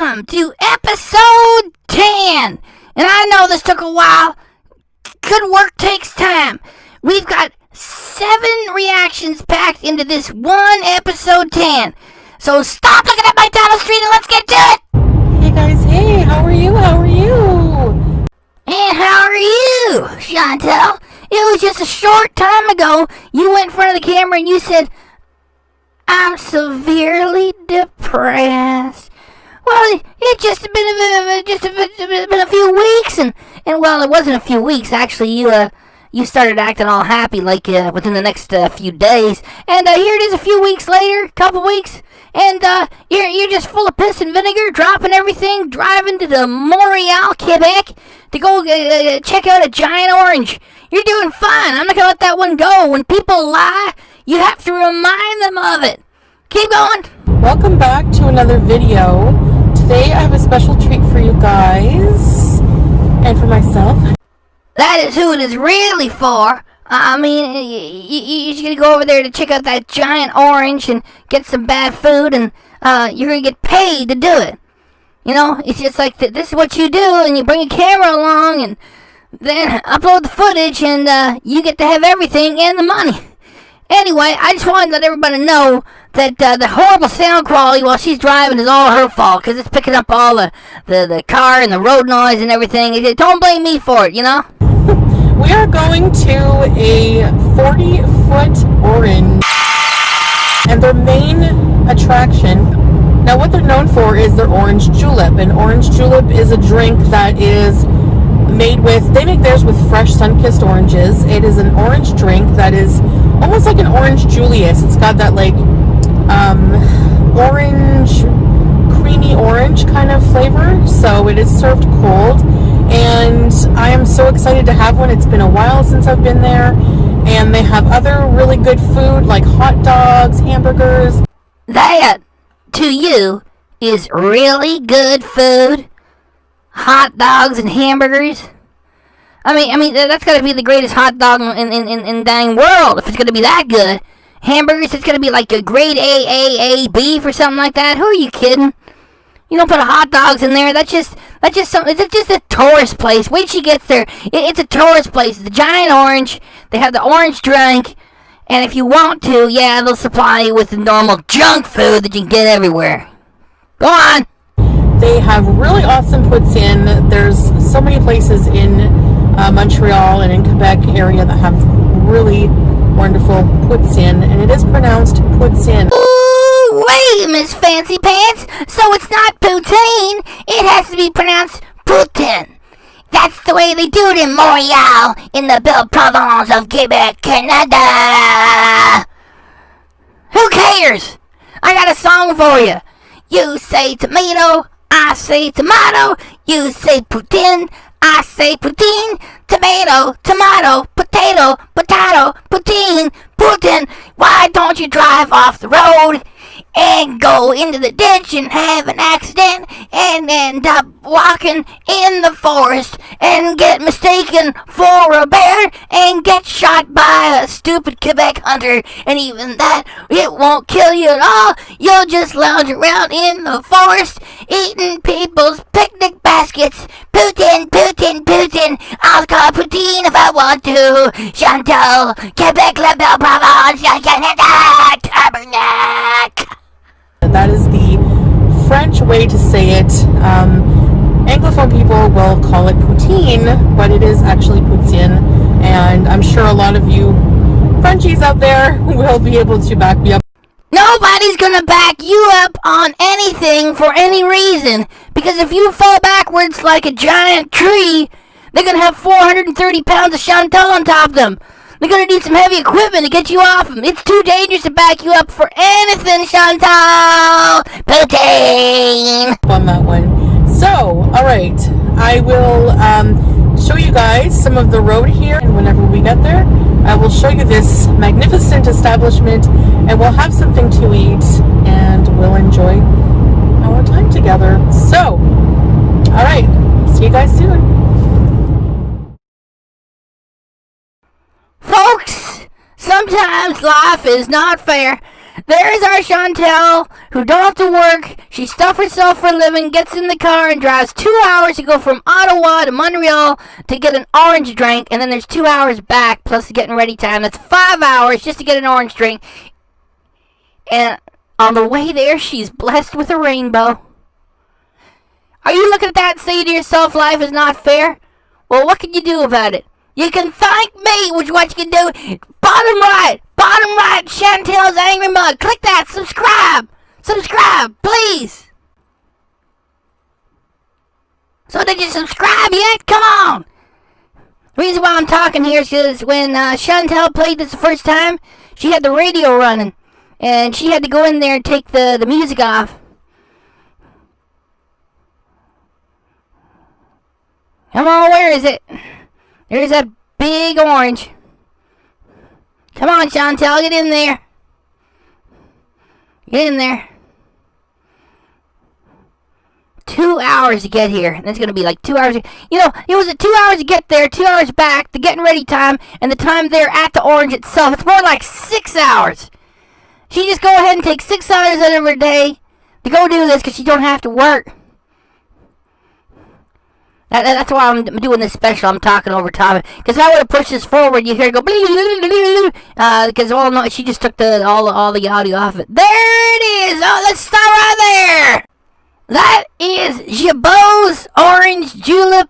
welcome to episode 10. And I know this took a while. Good work takes time. We've got 7 reactions packed into this one episode 10. So stop looking at my title screen and let's get to it. Hey guys, hey, how are you? And how are you, Chantal? It was just a short time ago you went in front of the camera and you said, I'm severely depressed. Well, it's just been a few weeks, and well, it wasn't a few weeks. Actually, you started acting all happy like within the next few days, and here it is a few weeks later, couple weeks, and you're just full of piss and vinegar, dropping everything, driving to the Montreal, Quebec, to go check out a giant orange. You're doing fine. I'm not gonna let that one go. When people lie, you have to remind them of it. Keep going. Welcome back to another video. Today I have a special treat for you guys and for myself. That is who it is really for. I mean, you're just gonna go over there to check out that giant orange and get some bad food, and you're gonna get paid to do it. You know, it's just like this is what you do, and you bring a camera along, and then upload the footage, and you get to have everything and the money. Anyway, I just wanted to let everybody know that the horrible sound quality while she's driving is all her fault, because it's picking up all the car and the road noise and everything. Don't blame me for it, you know? We are going to a 40-foot orange, and their main attraction, now what they're known for is their orange julep, and orange julep is a drink that is made with, they make theirs with fresh sun-kissed oranges. It is an orange drink that is almost like an orange Julius. It's got that like orange, creamy orange kind of flavor, so it is served cold, and I am so excited to have one. It's been a while since I've been there, and they have other really good food like hot dogs, hamburgers. That, to you, is really good food? Hot dogs and hamburgers? I mean, that's gotta be the greatest hot dog in the dang world if it's gonna be that good. Hamburgers, it's gonna be like a grade A beef or something like that. Who are you kidding? You don't put hot dogs in there. That's just something. It's just a tourist place. Wait till she gets there. It's a tourist place. It's a giant orange. They have the orange drink, and if you want to, yeah, they'll supply you with the normal junk food that you can get everywhere. Go on. They have really awesome poutine. There's so many places in Montreal and in Quebec area that have really wonderful poutine, and it is pronounced poutine. Ooh, wait, Miss Fancy Pants. So it's not poutine. It has to be pronounced poutine. That's the way they do it in Montreal, in the belle province of Quebec, Canada. Who cares? I got a song for you. You say tomato, I say tomato. You say poutine, I say poutine. Tomato, tomato, potato, potato, poutine, poutine. Why don't you drive off the road and go into the ditch and have an accident and end up walking in the forest and get mistaken for a bear and get shot by a stupid Quebec hunter, and even that, it won't kill you at all. You'll just lounge around in the forest eating people's picnic baskets. Poutine, poutine, poutine. I'll call poutine if I want to. Chantal, Quebec, la belle province, Canada, tabernacle. That is the French way to say it. Anglophone people will call it poutine, but it is actually poutine, and I'm sure a lot of you Frenchies out there will be able to back me up. Nobody's gonna back you up on anything for any reason, because if you fall backwards like a giant tree, they're gonna have 430 pounds of Chantal on top of them. They're gonna need some heavy equipment to get you off them. It's too dangerous to back you up for anything, Chantal. Poutine. On that one. So, alright, I will show you guys some of the road here, and whenever we get there, I will show you this magnificent establishment, and we'll have something to eat, and we'll enjoy our time together. So, alright, see you guys soon. Folks, sometimes life is not fair. There's our Chantal, who don't have to work. She stuffs herself for a living, gets in the car, and drives 2 hours to go from Ottawa to Montreal to get an orange drink. And then there's 2 hours back, plus the getting ready time. That's 5 hours just to get an orange drink. And on the way there, she's blessed with a rainbow. Are you looking at that and saying to yourself, life is not fair? Well, what can you do about it? You can thank me, which is what you can do. Bottom right, Chantal's Angry Mug. Click that, subscribe, please. So did you subscribe yet? Come on. The reason why I'm talking here is because when Chantal played this the first time, she had the radio running. And she had to go in there and take the music off. Come on, where is it? There's that big orange. Come on, Chantal, get in there. Get in there. 2 hours to get here. And it's going to be like 2 hours. You know, it was 2 hours to get there, 2 hours back, the getting ready time, and the time there at the orange itself. It's more like 6 hours. She just go ahead and take 6 hours out of her day to go do this because she don't have to work. That's why I'm doing this special. I'm talking over top. Because if I would have pushed this forward, you hear it go because no, she just took all the audio off it. There it is. Oh, let's stop right there. That is Gibeau's orange julep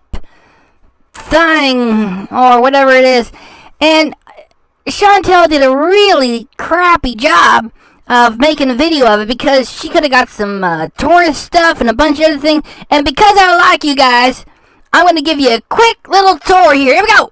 thing or whatever it is, and Chantal did a really crappy job of making a video of it because she could have got some tourist stuff and a bunch of other things. And because I like you guys, I'm going to give you a quick little tour here. Here we go.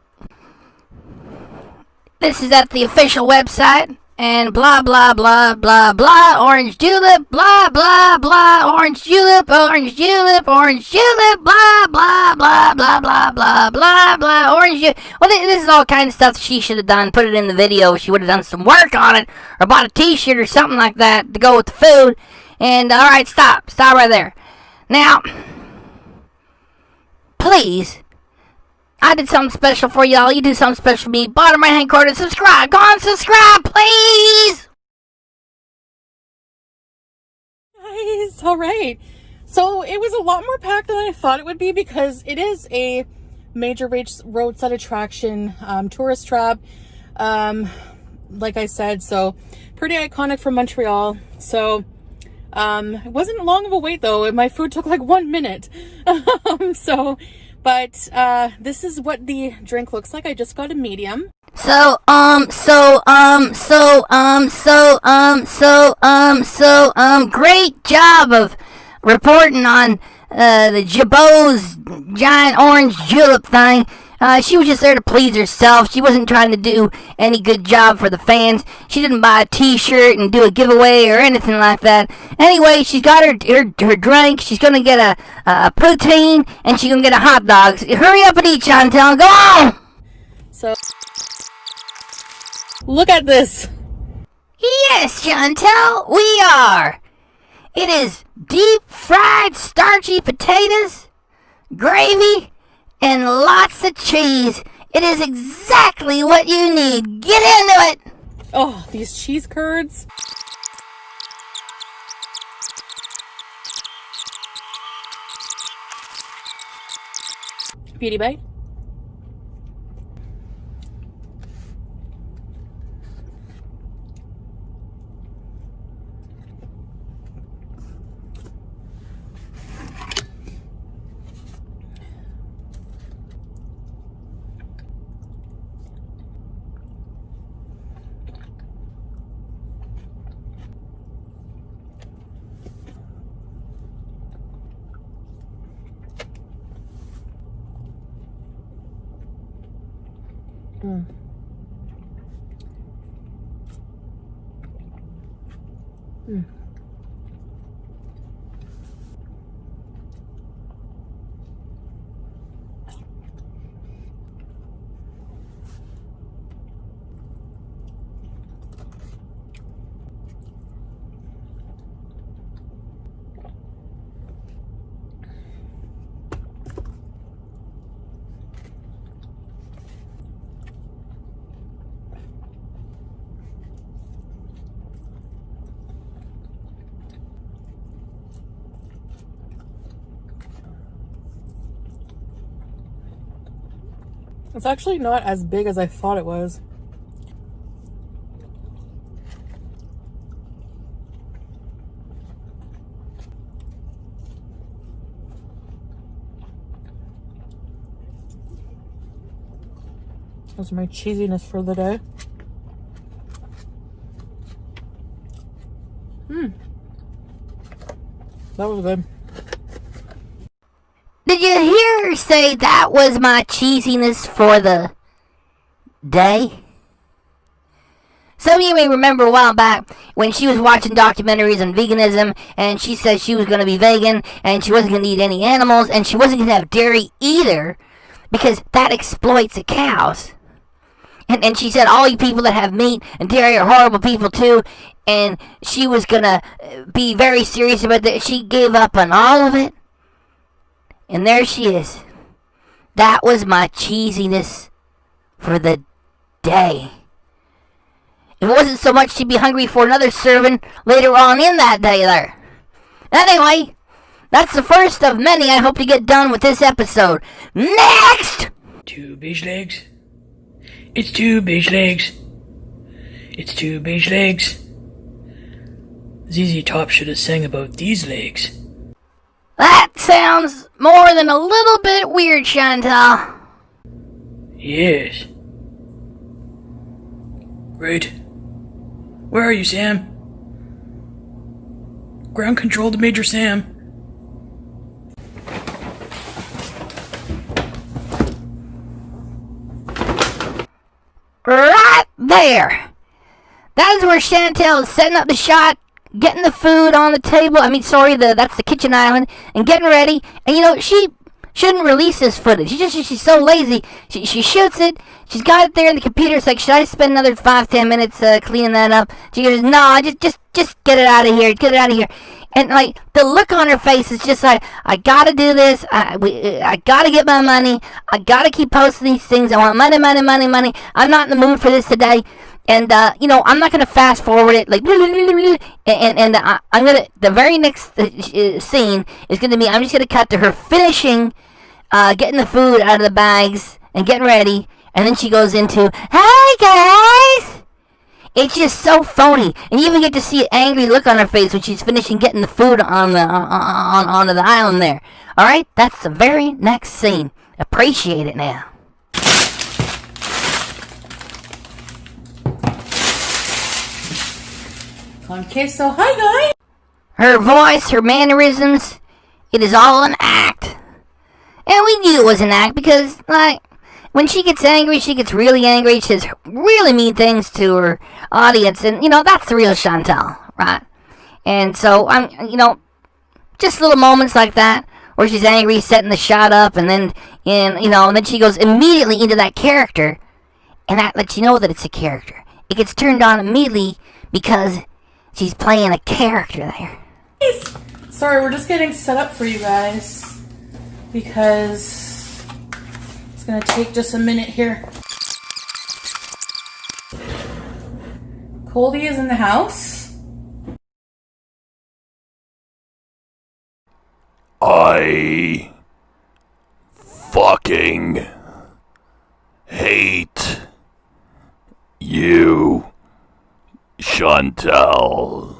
This is at the official website. And blah, blah, blah, blah, blah, orange julep, blah, blah, blah, orange julep, orange julep, orange julep, blah, blah, blah, blah, blah, blah, blah, blah, orange julep. Well, this is all kind of stuff she should have done. Put it in the video. She would have done some work on it or bought a t-shirt or something like that to go with the food. And, all right, stop right there. Now, please, I did something special for y'all. You do something special for me. Bottom right hand corner, subscribe. Go on, subscribe, please. Nice. All right. So it was a lot more packed than I thought it would be because it is a major roadside attraction, tourist trap. Like I said, so pretty iconic from Montreal. So it wasn't long of a wait though. My food took like 1 minute. But this is what the drink looks like. I just got a medium. Great job of reporting on the Gibeau's giant orange julep thing. She was just there to please herself. She wasn't trying to do any good job for the fans. She didn't buy a t-shirt and do a giveaway or anything like that. Anyway, she's got her drink. She's going to get a poutine and she's going to get a hot dog. Hurry up and eat, Chantal. Go on! So, look at this. Yes, Chantal, we are. It is deep fried starchy potatoes, gravy, and lots of cheese. It is exactly what you need. Get into it. Oh, these cheese curds. Beauty bite. Mm. Mm. It's actually not as big as I thought it was. Those are my cheesiness for the day. That was good. Did you hear her say that was my cheesiness for the day? Some of you may remember a while back when she was watching documentaries on veganism, and she said she was going to be vegan, and she wasn't going to eat any animals, and she wasn't going to have dairy either, because that exploits the cows. And she said all you people that have meat and dairy are horrible people too, and she was going to be very serious about that. She gave up on all of it, and there she is. That was my cheesiness for the day. If it wasn't so much she'd be hungry for another serving later on in that day there. Anyway, that's the first of many I hope to get done with this episode. Next! 2 beige legs. It's 2 beige legs. It's 2 beige legs. ZZ Top should have sang about these legs. That sounds more than a little bit weird, Chantal. Yes. Right. Where are you, Sam? Ground control to Major Sam. Right there. That is where Chantal is setting up the shot, getting the food on the table. That's the kitchen island, and getting ready. And she shouldn't release this footage. She's so lazy. She shoots it. She's got it there in the computer. It's like, should I spend another 5-10 minutes cleaning that up? She goes, no, just get it out of here. Get it out of here. And like the look on her face is just like, I gotta do this. I gotta get my money. I gotta keep posting these things. I want money, money, money, money. I'm not in the mood for this today. And I'm not gonna fast forward it like, and I'm gonna, the very next scene is gonna be, I'm just gonna cut to her finishing, getting the food out of the bags and getting ready, and then she goes into, hey guys. It's just so phony, and you even get to see an angry look on her face when she's finishing getting the food onto the island there. All right, that's the very next scene. Appreciate it now. Okay, so hi guys. Her voice, her mannerisms, it is all an act, and we knew it was an act because, like, when she gets angry, she gets really angry. She says really mean things to her audience, and that's the real Chantal, right? And so just little moments like that where she's angry, setting the shot up, and then and then she goes immediately into that character, and that lets you know that it's a character. It gets turned on immediately because she's playing a character there. Sorry, we're just getting set up for you guys because it's gonna take just a minute here. Coldy is in the house. I fucking hate you, Chantal.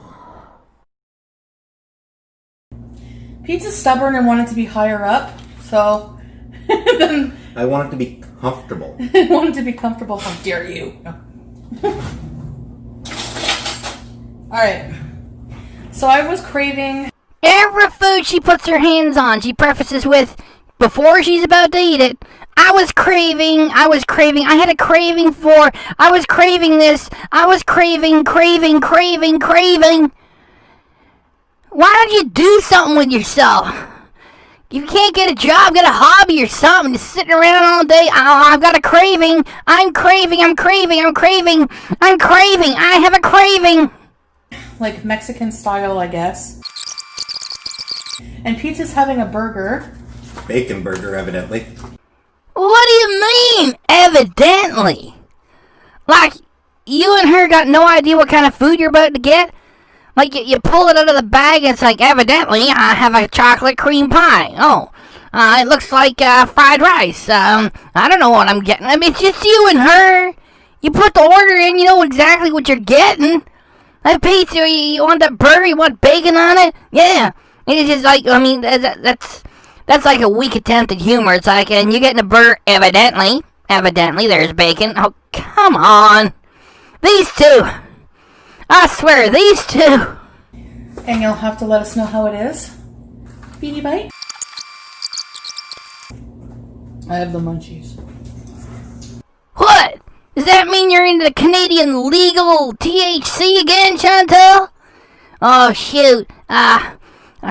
Pete's is stubborn and wanted to be higher up, so then I want it to be comfortable. I wanted to be comfortable. How dare you? Alright. So I was craving... Every food she puts her hands on, she prefaces with, before she's about to eat it, I was craving, I had a craving for, I was craving this, I was craving. Why don't you do something with yourself? You can't get a job, get a hobby or something, just sitting around all day. I've got a craving, I have a craving. Like Mexican style, I guess. And Pete's having a burger. Bacon burger, evidently. What do you mean, evidently? Like, you and her got no idea what kind of food you're about to get? Like, you pull it out of the bag and it's like, evidently, I have a chocolate cream pie. Oh, It looks like fried rice. I don't know what I'm getting. I mean, it's just you and her. You put the order in, you know exactly what you're getting. That pizza, you want that burger, you want bacon on it? Yeah. It's just like, I mean, that's like a weak attempt at humor. It's like, and you're getting a burger, evidently, there's bacon. Oh, come on. These two. I swear, these two. And you'll have to let us know how it is. Beanie bite. I have the munchies. What? Does that mean you're into the Canadian legal THC again, Chantal? Oh, shoot. I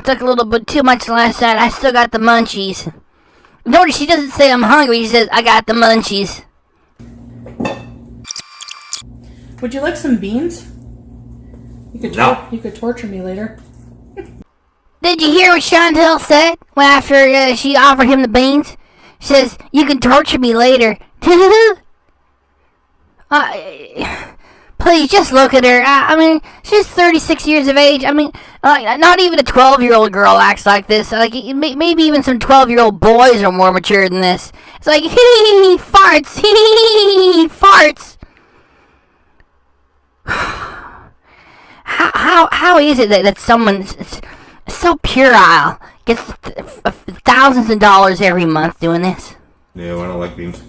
took a little bit too much last night. I still got the munchies. Notice she doesn't say I'm hungry. She says, I got the munchies. Would you like some beans? You could torture me later. Did you hear what Chantal said after she offered him the beans? She says, you can torture me later. Please, just look at her. I mean, she's 36 years of age. I mean, not even a 12-year-old girl acts like this. Like, maybe even some 12-year-old boys are more mature than this. It's like, hee, farts, hee, farts. How is it that someone so puerile gets thousands of dollars every month doing this? Yeah, I don't like beans.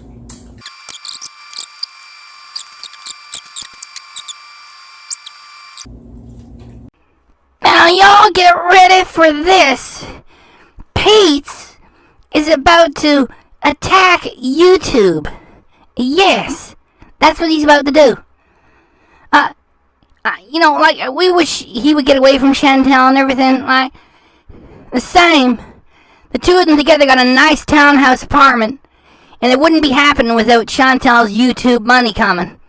Now y'all get ready for this. Pete's is about to attack YouTube. Yes, that's what he's about to do. You know, like, we wish he would get away from Chantal and everything. Like, the same. The two of them together got a nice townhouse apartment, and it wouldn't be happening without Chantal's YouTube money coming.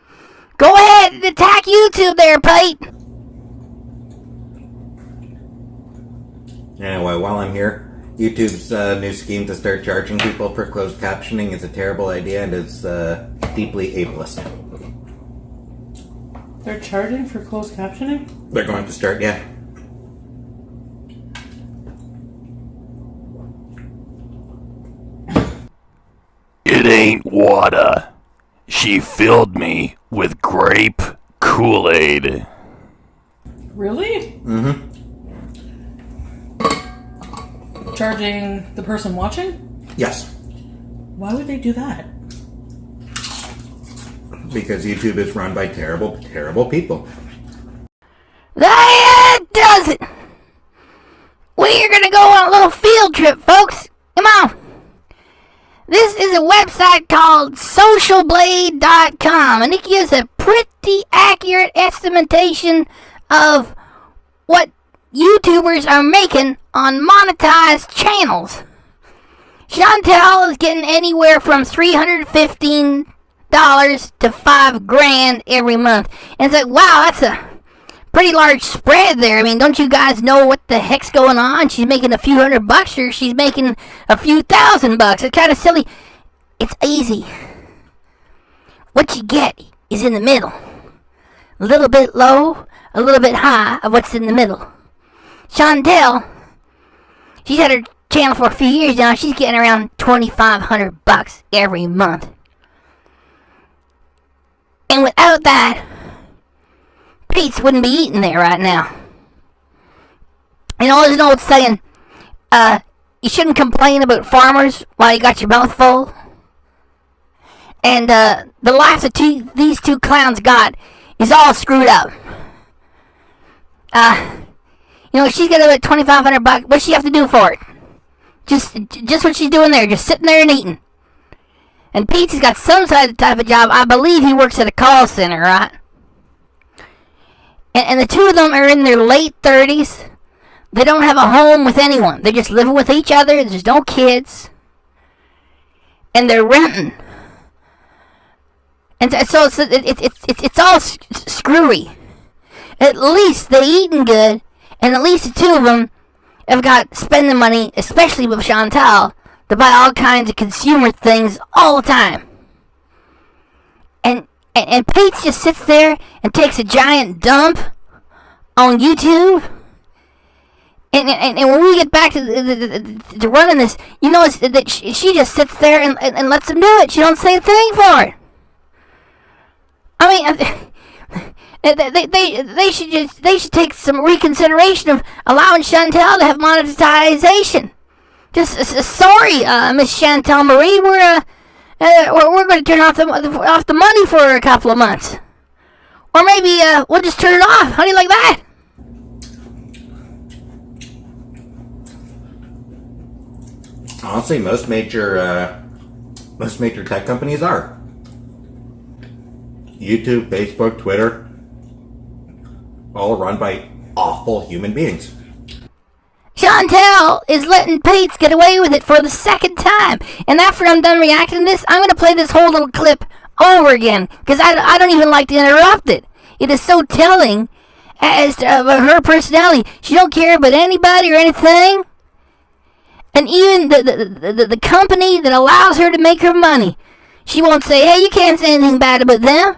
Go ahead and attack YouTube there, Pete. Anyway, while I'm here, YouTube's new scheme to start charging people for closed captioning is a terrible idea and is deeply ableist. They're charging for closed captioning? They're going to start, yeah. It ain't water. She filled me with grape Kool-Aid. Really? Mm-hmm. Charging the person watching? Yes. Why would they do that? Because YouTube is run by terrible, terrible people. That does it. We're gonna go on a little field trip, folks. Come on. This is a website called socialblade.com, and it gives a pretty accurate estimation of what YouTubers are making on monetized channels. Chantal is getting anywhere from $315 to $5,000 every month. And it's like, wow, that's a pretty large spread there. I mean, don't you guys know what the heck's going on? She's making a few $100 or she's making a few $1,000. It's kind of silly. It's easy. What you get is in the middle. A little bit low, a little bit high of what's in the middle. Chantal, she's had her channel for a few years now. She's getting around $2,500 every month. And without that, Pete's wouldn't be eating there right now. You know, there's an old saying, you shouldn't complain about farmers while you got your mouth full. And the life that these two clowns got is all screwed up. You know, she's got about $2,500. What does she have to do for it? Just what she's doing there, just sitting there and eating. And Pete's got some type of job. I believe he works at a call center, right? And the two of them are in their late 30s. They don't have a home with anyone. They're just living with each other. There's no kids. And they're renting. And so it's all screwy. At least they're eating good. And at least the two of them have got spending money, especially with Chantal, to buy all kinds of consumer things all the time. And Pete just sits there and takes a giant dump on YouTube. And when we get back to running this, you know, that she just sits there and lets them do it. She don't say a thing for it. I mean, they should take some reconsideration of allowing Chantal to have monetization. Just sorry, Miss Chantal Marie, we're going to turn off the money for a couple of months, or maybe we'll just turn it off. How do you like that? Honestly, most major tech companies are. YouTube, Facebook, Twitter, all run by awful human beings. Chantal is letting Pates get away with it for the second time. And after I'm done reacting to this, I'm going to play this whole little clip over again, because I don't even like to interrupt it. It is so telling as to her personality. She don't care about anybody or anything. And even the company that allows her to make her money, she won't say, hey, you can't say anything bad about them.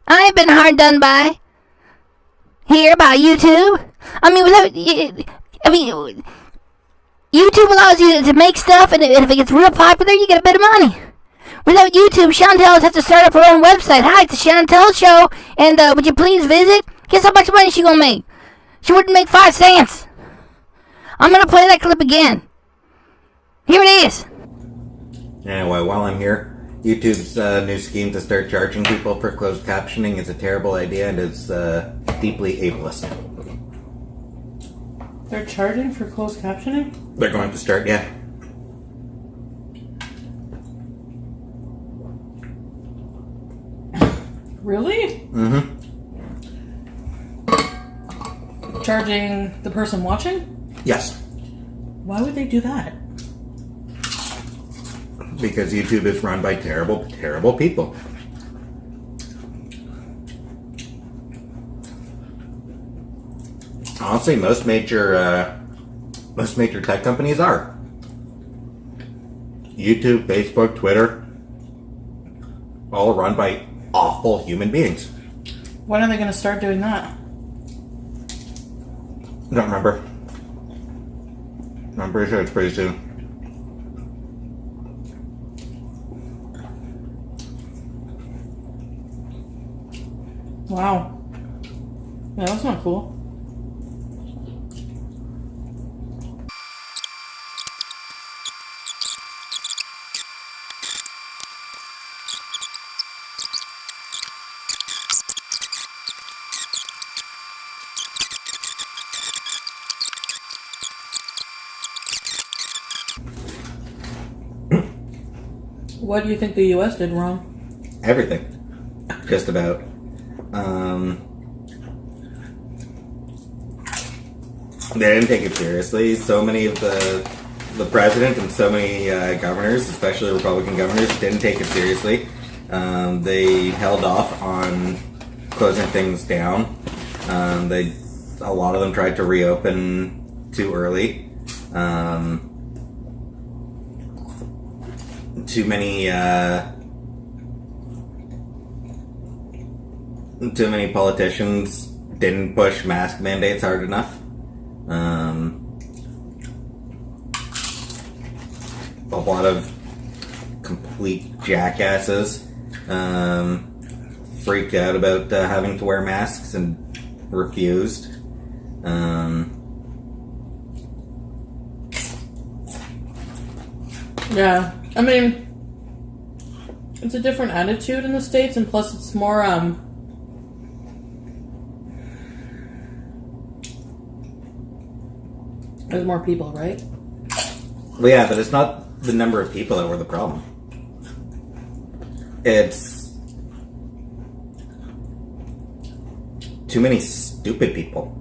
I ain't been hard done by here by YouTube. I mean, YouTube allows you to make stuff, and if it gets real popular, you get a bit of money. Without YouTube, Chantal has to start up her own website. Hi, it's the Chantal Show, and would you please visit? Guess how much money she gonna make? She wouldn't make 5 cents. I'm gonna play that clip again. Here it is. Anyway, while I'm here, YouTube's new scheme to start charging people for closed captioning is a terrible idea and is deeply ableist. They're charging for closed captioning? They're going to start, yeah. Really? Mm-hmm. Charging the person watching? Yes. Why would they do that? Because YouTube is run by terrible, terrible people. Honestly, most major tech companies are. YouTube, Facebook, Twitter, all run by awful human beings. When are they going to start doing that? Don't remember. I'm pretty sure it's pretty soon. Wow. Yeah, that's not cool. What do you think the U.S. did wrong? Everything. Just about. They didn't take it seriously. So many of the president and so many governors, especially Republican governors, didn't take it seriously. They held off on closing things down. A lot of them tried to reopen too early. Too many politicians didn't push mask mandates hard enough. A lot of complete jackasses freaked out about having to wear masks and refused. Yeah, I mean, it's a different attitude in the States, and plus it's more, there's more people, right? Well, yeah, but it's not the number of people that were the problem. It's too many stupid people.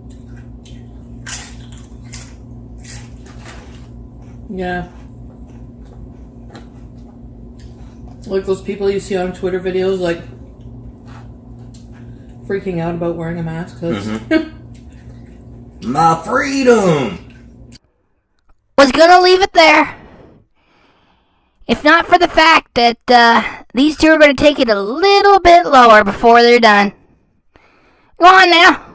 Yeah. Like those people you see on Twitter videos, like, freaking out about wearing a mask, because... My freedom! Was gonna leave it there. If not for the fact that these two are gonna take it a little bit lower before they're done. Go on now.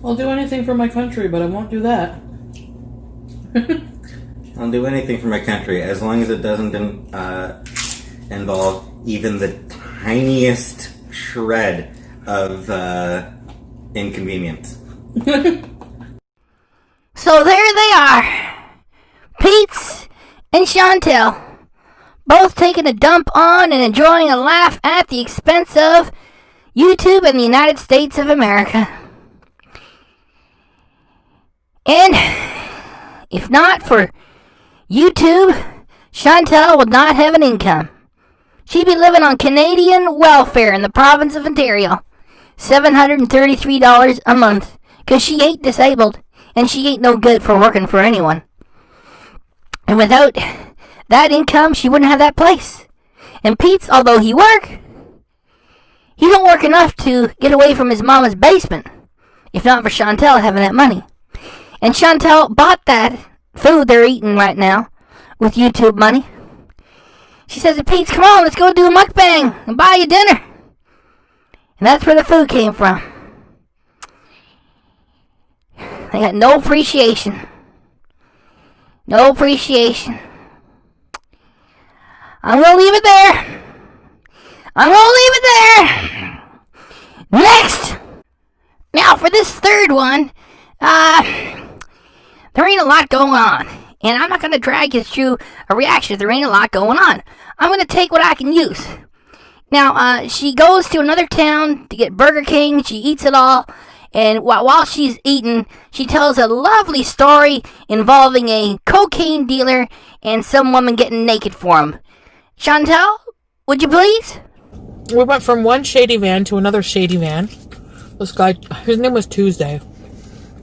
I'll do anything for my country, but I won't do that. I'll do anything for my country as long as it doesn't involve even the tiniest shred of inconvenience. So there they are. Pete's and Chantal, both taking a dump on and enjoying a laugh at the expense of YouTube and the United States of America. And if not for YouTube, Chantal would not have an income. She'd be living on Canadian welfare in the province of Ontario. $733 a month. Because she ain't disabled. And she ain't no good for working for anyone. And without that income, she wouldn't have that place. And Pete's, although he don't work enough to get away from his mama's basement. If not for Chantal having that money. And Chantal bought that food they're eating right now with YouTube money. She says to Pete, come on, let's go do a mukbang and buy you dinner. And that's where the food came from. They got no appreciation. No appreciation. I'm going to leave it there. I'm going to leave it there. Next. Now for this third one, there ain't a lot going on. And I'm not going to drag you through a reaction if there ain't a lot going on. I'm going to take what I can use. Now, she goes to another town to get Burger King. She eats it all. And while she's eating, she tells a lovely story involving a cocaine dealer and some woman getting naked for him. Chantal, would you please? We went from one shady van to another shady van. This guy, his name was Tuesday.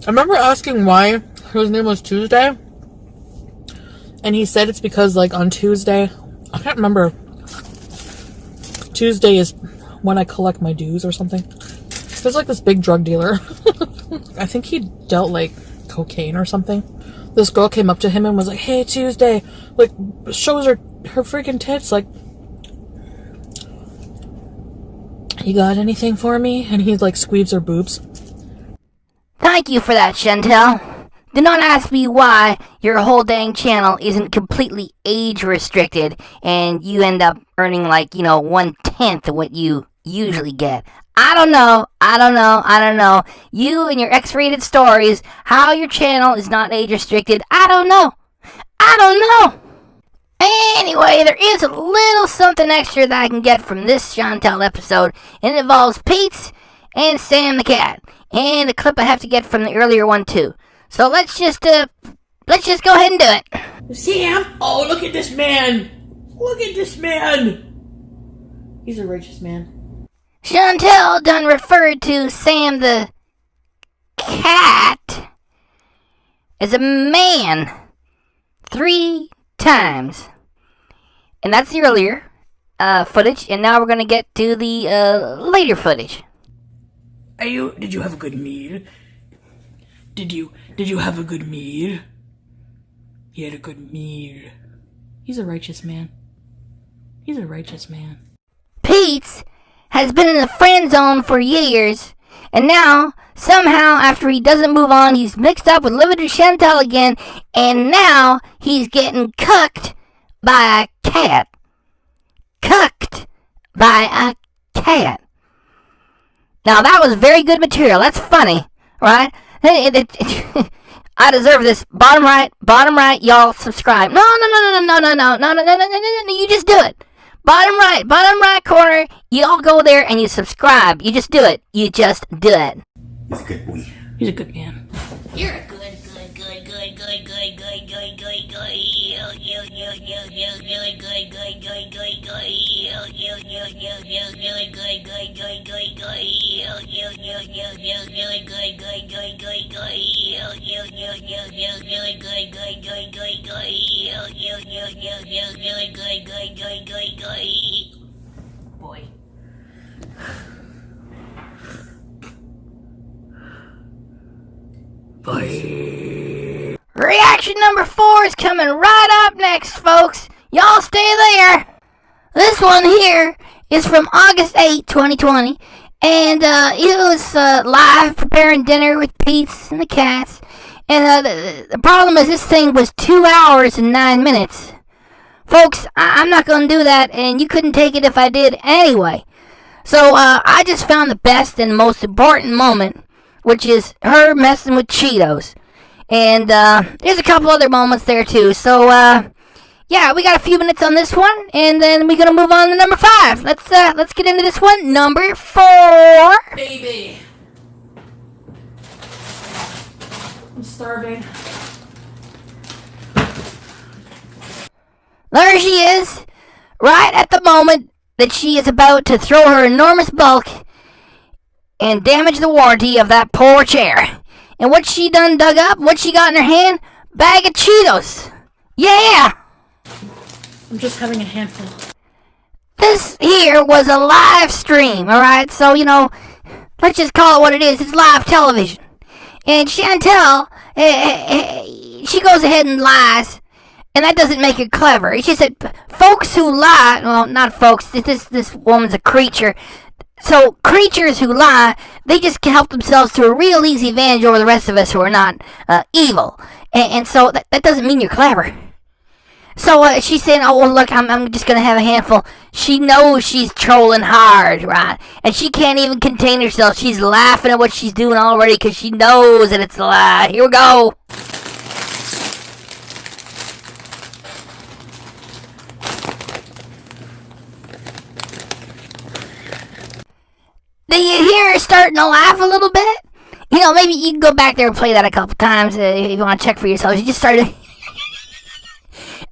I remember asking why his name was Tuesday. And he said it's because, like, on Tuesday, I can't remember. Tuesday is when I collect my dues or something. There's, like, this big drug dealer. I think he dealt, like, cocaine or something. This girl came up to him and was like, hey, Tuesday, like, shows her freaking tits, like, you got anything for me? And he, like, squeezes her boobs. Thank you for that, Chantal. Do not ask me why your whole dang channel isn't completely age restricted and you end up earning, like, 1/10 of what you usually get. I don't know. You and your X-rated stories, how your channel is not age restricted, I don't know. Anyway, there is a little something extra that I can get from this Chantal episode, and it involves Pete's and Sam the cat, and a clip I have to get from the earlier one too. So let's just go ahead and do it. Sam! Oh, look at this man! Look at this man! He's a righteous man. Chantal done referred to Sam the cat as a man 3 times. And that's the earlier footage, and now we're gonna get to the later footage. Did you have a good meal? Did you have a good meal? He had a good meal. He's a righteous man. He's a righteous man. Pete's has been in the friend zone for years, and now, somehow, after he doesn't move on, he's mixed up with living with Chantal again, and now he's getting cucked by a cat. Cucked by a cat. Now, that was very good material. That's funny, right? I deserve this. Bottom right, y'all subscribe. No, you just do it. Bottom right corner, you all go there and you subscribe. You just do it. He's a good boy. He's a good man. You're a good. Boy. Boy. Reaction number 4 is coming right up next, folks. Y'all stay there. This one here is from August 8, 2020, And it was live preparing dinner with Pete's and the cats. And the problem is this thing was 2 hours and 9 minutes. Folks, I'm not going to do that, and you couldn't take it if I did anyway. So I just found the best and most important moment, which is her messing with Cheetos. And there's a couple other moments there too. So yeah, we got a few minutes on this one, and then we're gonna move on to number 5. Let's get into this one. Number 4. Baby. I'm starving. There she is, right at the moment that she is about to throw her enormous bulk and damage the warranty of that poor chair. And what she done dug up, what she got in her hand? Bag of Cheetos. Yeah! I'm just having a handful. This here was a live stream, alright? So, you know, let's just call it what it is. It's live television. And Chantal, she goes ahead and lies. And that doesn't make her clever. It's just that folks who lie, well, not folks, this woman's a creature. So creatures who lie, they just can help themselves to a real easy advantage over the rest of us who are not evil. And so that doesn't mean you're clever. So she's saying, oh, well, look, I'm just going to have a handful. She knows she's trolling hard, right? And she can't even contain herself. She's laughing at what she's doing already because she knows that it's a lie. Here we go. Do you hear her starting to laugh a little bit? You know, maybe you can go back there and play that a couple times if you want to check for yourself. You just started.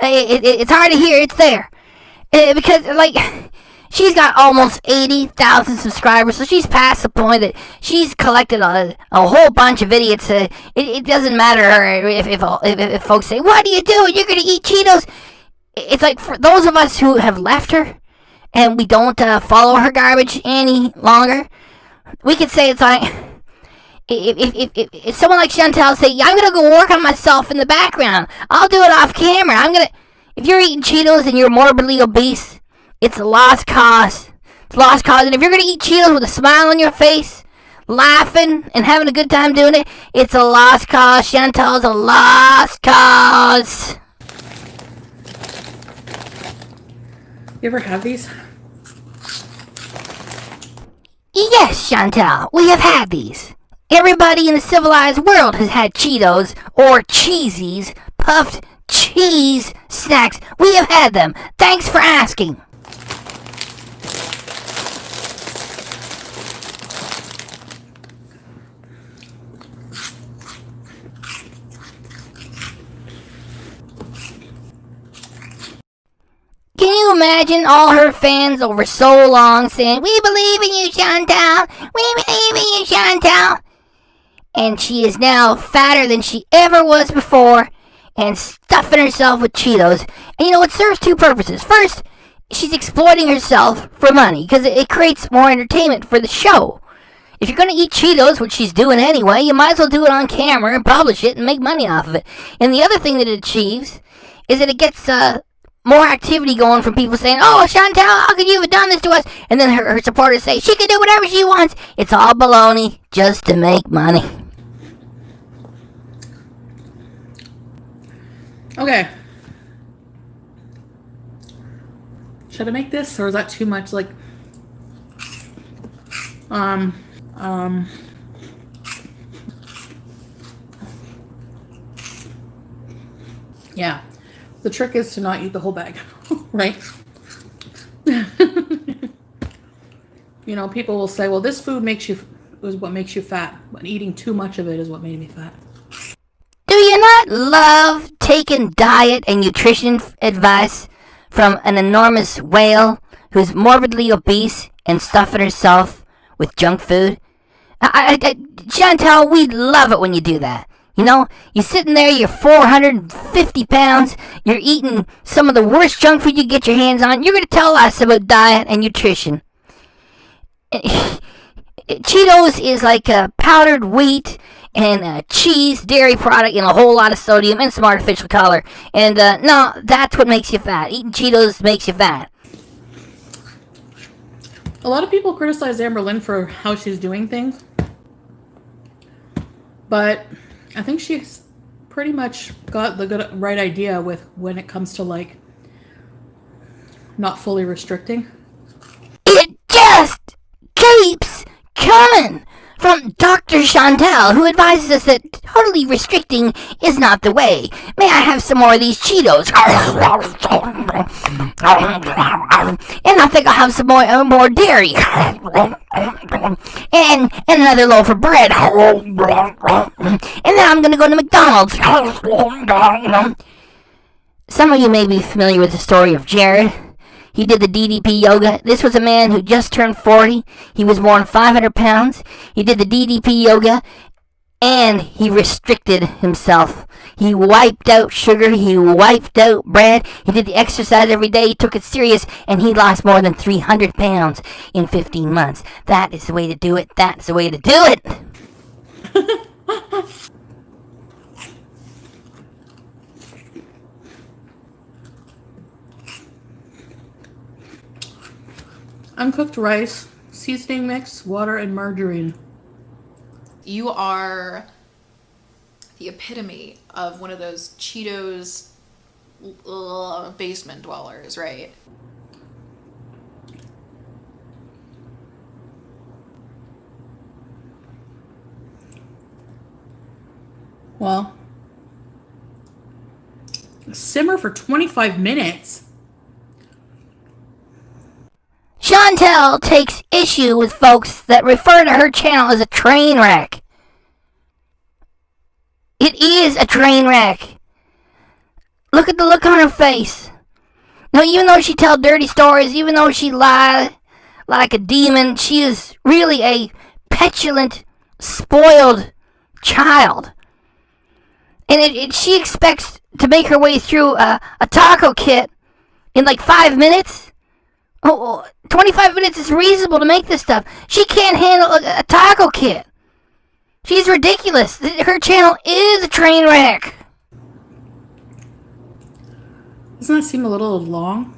It's hard to hear. It's there. Because, like, she's got almost 80,000 subscribers, so she's past the point that she's collected a whole bunch of idiots. It doesn't matter if folks say, what are you doing? You're going to eat Cheetos. It's like for those of us who have left her, and we don't follow her garbage any longer, we could say it's like, if someone like Chantal say, I'm going to go work on myself in the background, I'll do it off camera, if you're eating Cheetos and you're morbidly obese, it's a lost cause. It's a lost cause, and if you're going to eat Cheetos with a smile on your face, laughing and having a good time doing it, it's a lost cause. Chantal's a lost cause. You ever have these? Yes, Chantal, we have had these. Everybody in the civilized world has had Cheetos or Cheesies, puffed cheese snacks. We have had them. Thanks for asking. Can you imagine all her fans over so long saying, we believe in you, Chantal. We believe in you, Chantal. And she is now fatter than she ever was before and stuffing herself with Cheetos. And you know, it serves two purposes. First, she's exploiting herself for money because it creates more entertainment for the show. If you're going to eat Cheetos, which she's doing anyway, you might as well do it on camera and publish it and make money off of it. And the other thing that it achieves is that it gets more activity going from people saying, oh, Chantal, how could you have done this to us? And then her supporters say, she can do whatever she wants. It's all baloney just to make money. Okay. Should I make this, or is that too much? Like, yeah. The trick is to not eat the whole bag, right? You know, people will say, well, this food is what makes you fat, but eating too much of it is what made me fat. Do you not love taking diet and nutrition advice from an enormous whale who's morbidly obese and stuffing herself with junk food? Chantal, we love it when you do that. You know, you're sitting there, you're 450 pounds, you're eating some of the worst junk food you get your hands on. You're going to tell us about diet and nutrition. Cheetos is like powdered wheat and cheese, dairy product, and a whole lot of sodium and some artificial color. And no, that's what makes you fat. Eating Cheetos makes you fat. A lot of people criticize Amberlynn for how she's doing things, but I think she's pretty much got the right idea with when it comes to like not fully restricting. It just keeps coming from Dr. Chantal, who advises us that totally restricting is not the way. May I have some more of these Cheetos? And I think I'll have some more dairy. And another loaf of bread. And then I'm going to go to McDonald's. Some of you may be familiar with the story of Jared. He did the DDP yoga. This was a man who just turned 40. He was born 500 pounds. He did the DDP yoga, and he restricted himself. He wiped out sugar. He wiped out bread. He did the exercise every day. He took it serious, and he lost more than 300 pounds in 15 months. That is the way to do it. That's the way to do it. Uncooked rice, seasoning mix, water, and margarine. You are the epitome of one of those Cheetos basement dwellers, right? Well, simmer for 25 minutes. Chantal takes issue with folks that refer to her channel as a train wreck. It is a train wreck. Look at the look on her face. Now, even though she tells dirty stories, even though she lies like a demon, she is really a petulant, spoiled child. And she expects to make her way through a taco kit in like 5 minutes. Oh, 25 minutes is reasonable to make this stuff. She can't handle a taco kit. She's ridiculous. Her channel is a train wreck. Doesn't that seem a little long?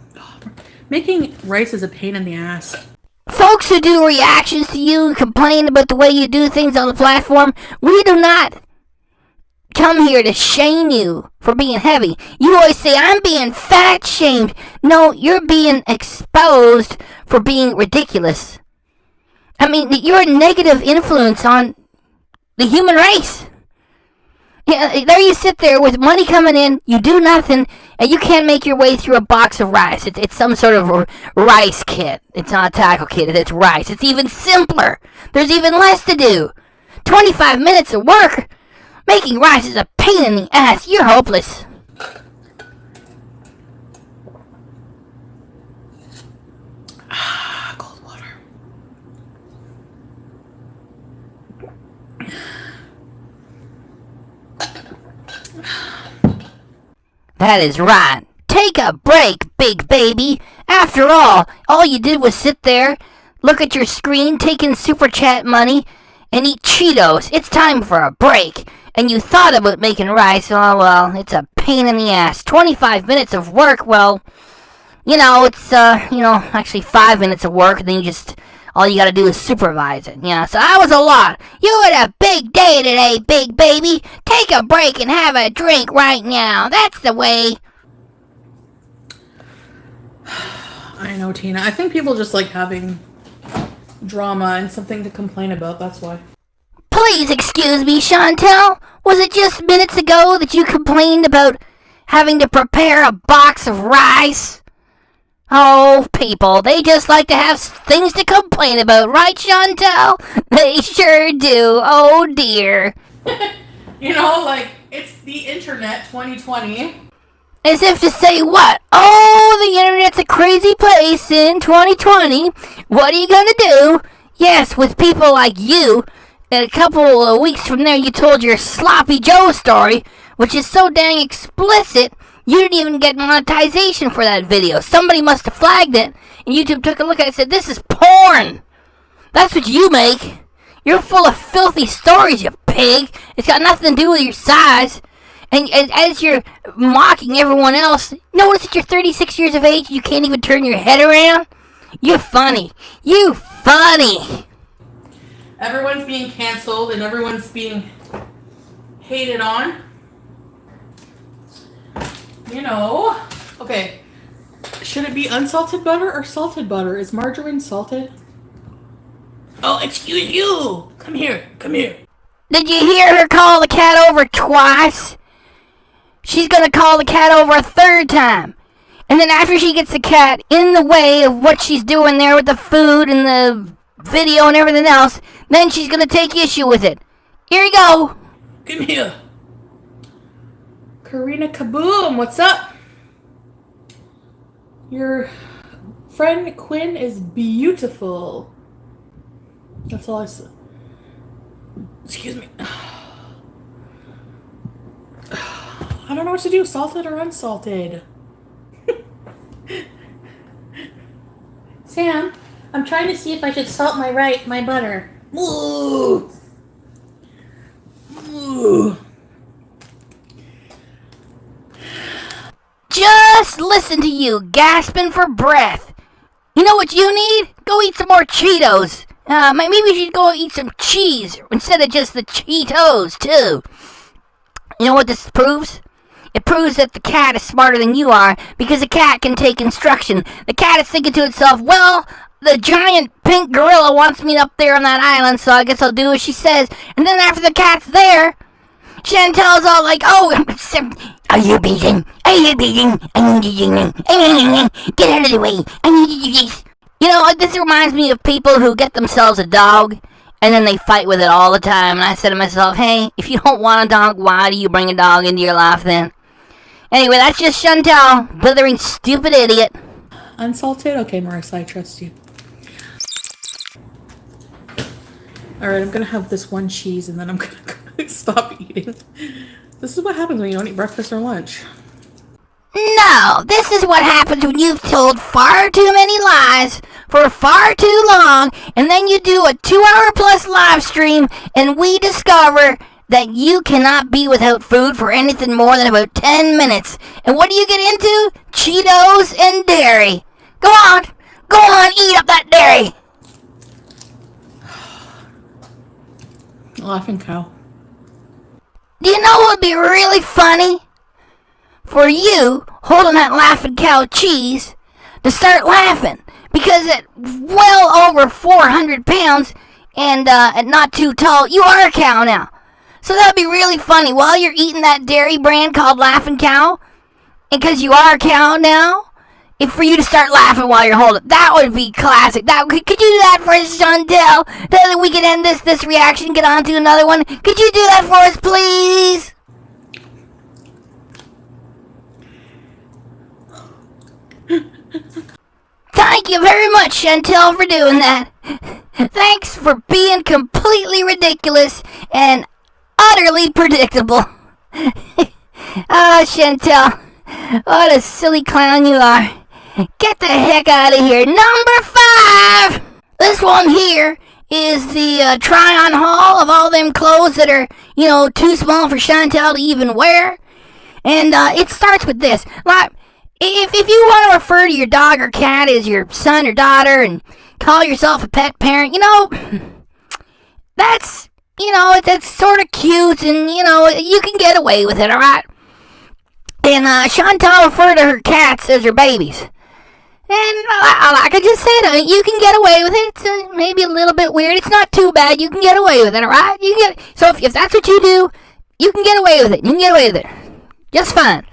Making rice is a pain in the ass. Folks who do reactions to you and complain about the way you do things on the platform, we do not come here to shame you for being heavy. You always say, I'm being fat shamed. No, you're being exposed for being ridiculous. I mean, you're a negative influence on the human race. Yeah, there you sit there with money coming in, you do nothing, and you can't make your way through a box of rice. It's some sort of a rice kit. It's not a taco kit, it's rice. It's even simpler. There's even less to do. 25 minutes of work. Making rice is a pain in the ass. You're hopeless. Cold water. That is right. Take a break, big baby. After all you did was sit there, look at your screen, take in super chat money, and eat Cheetos. It's time for a break. And you thought about making rice. Oh, well, it's a pain in the ass. 25 minutes of work, well, it's, actually 5 minutes of work, and then all you gotta do is supervise it. Yeah, so that was a lot. You had a big day today, big baby. Take a break and have a drink right now. That's the way. I know, Tina. I think people just like having drama and something to complain about, that's why. Please excuse me, Chantal. Was it just minutes ago that you complained about having to prepare a box of rice? Oh, people, they just like to have things to complain about, right, Chantal? They sure do. Oh, dear. It's the internet 2020. As if to say what? Oh, the internet's a crazy place in 2020. What are you gonna do? Yes, with people like you. And a couple of weeks from there, you told your Sloppy Joe story, which is so dang explicit, you didn't even get monetization for that video. Somebody must have flagged it, and YouTube took a look at it and said, this is porn. That's what you make. You're full of filthy stories, you pig. It's got nothing to do with your size. And as you're mocking everyone else, notice that you're 36 years of age and you can't even turn your head around? You're funny. You funny. Everyone's being canceled and everyone's being hated on. You know. Okay. Should it be unsalted butter or salted butter? Is margarine salted? Oh, excuse you. Come here. Did you hear her call the cat over twice? She's gonna call the cat over a third time. And then after she gets the cat in the way of what she's doing there with the food and the video and everything else, then she's gonna take issue with it. Here you go. Come here. Karina Kaboom, what's up? Your friend Quinn is beautiful. That's all I said. Excuse me. I don't know what to do, salted or unsalted. Sam, I'm trying to see if I should salt my butter. Ooh. Ooh. Just listen to you gasping for breath. You know what you need? Go eat some more Cheetos. Maybe we should go eat some cheese instead of just the Cheetos, too. You know what this proves? It proves that the cat is smarter than you are because the cat can take instruction. The cat is thinking to itself, well, the giant pink gorilla wants me up there on that island, so I guess I'll do as she says. And then after the cat's there, Chantal's all like, oh, are you beating? Are you beating? Get out of the way. I need to do this. You know, this reminds me of people who get themselves a dog and then they fight with it all the time. And I said to myself, hey, if you don't want a dog, why do you bring a dog into your life then? Anyway, that's just Chantal, blithering stupid idiot. Unsalted? Okay, Marissa, I trust you. Alright, I'm gonna have this one cheese and then I'm gonna stop eating. This is what happens when you don't eat breakfast or lunch. No, this is what happens when you've told far too many lies for far too long, and then you do a 2-hour plus live stream, and we discover that you cannot be without food for anything more than about 10 minutes. And what do you get into? Cheetos and dairy. Go on, eat up that dairy. Laughing cow. Do you know what would be really funny? For you, holding that laughing cow cheese, to start laughing. Because at well over 400 pounds and at not too tall, you are a cow now. So that would be really funny while you're eating that dairy brand called Laughing Cow. And because you are a cow now, if for you to start laughing while you're holding, that would be classic. Could you do that for us, Chantal? So that we can end this reaction and get on to another one? Could you do that for us, please? Thank you very much, Chantal, for doing that. Thanks for being completely ridiculous and utterly predictable. Oh, Chantal, what a silly clown you are. Get the heck out of here. Number 5! This one here is the try-on haul of all them clothes that are, too small for Chantal to even wear. And it starts with this. Like, if you want to refer to your dog or cat as your son or daughter and call yourself a pet parent, that's sort of cute and, you can get away with it, alright? And Chantal referred to her cats as her babies. And like I just said, you can get away with it. It's maybe a little bit weird. It's not too bad. You can get away with it, alright? So if that's what you do, you can get away with it. You can get away with it. Just fine.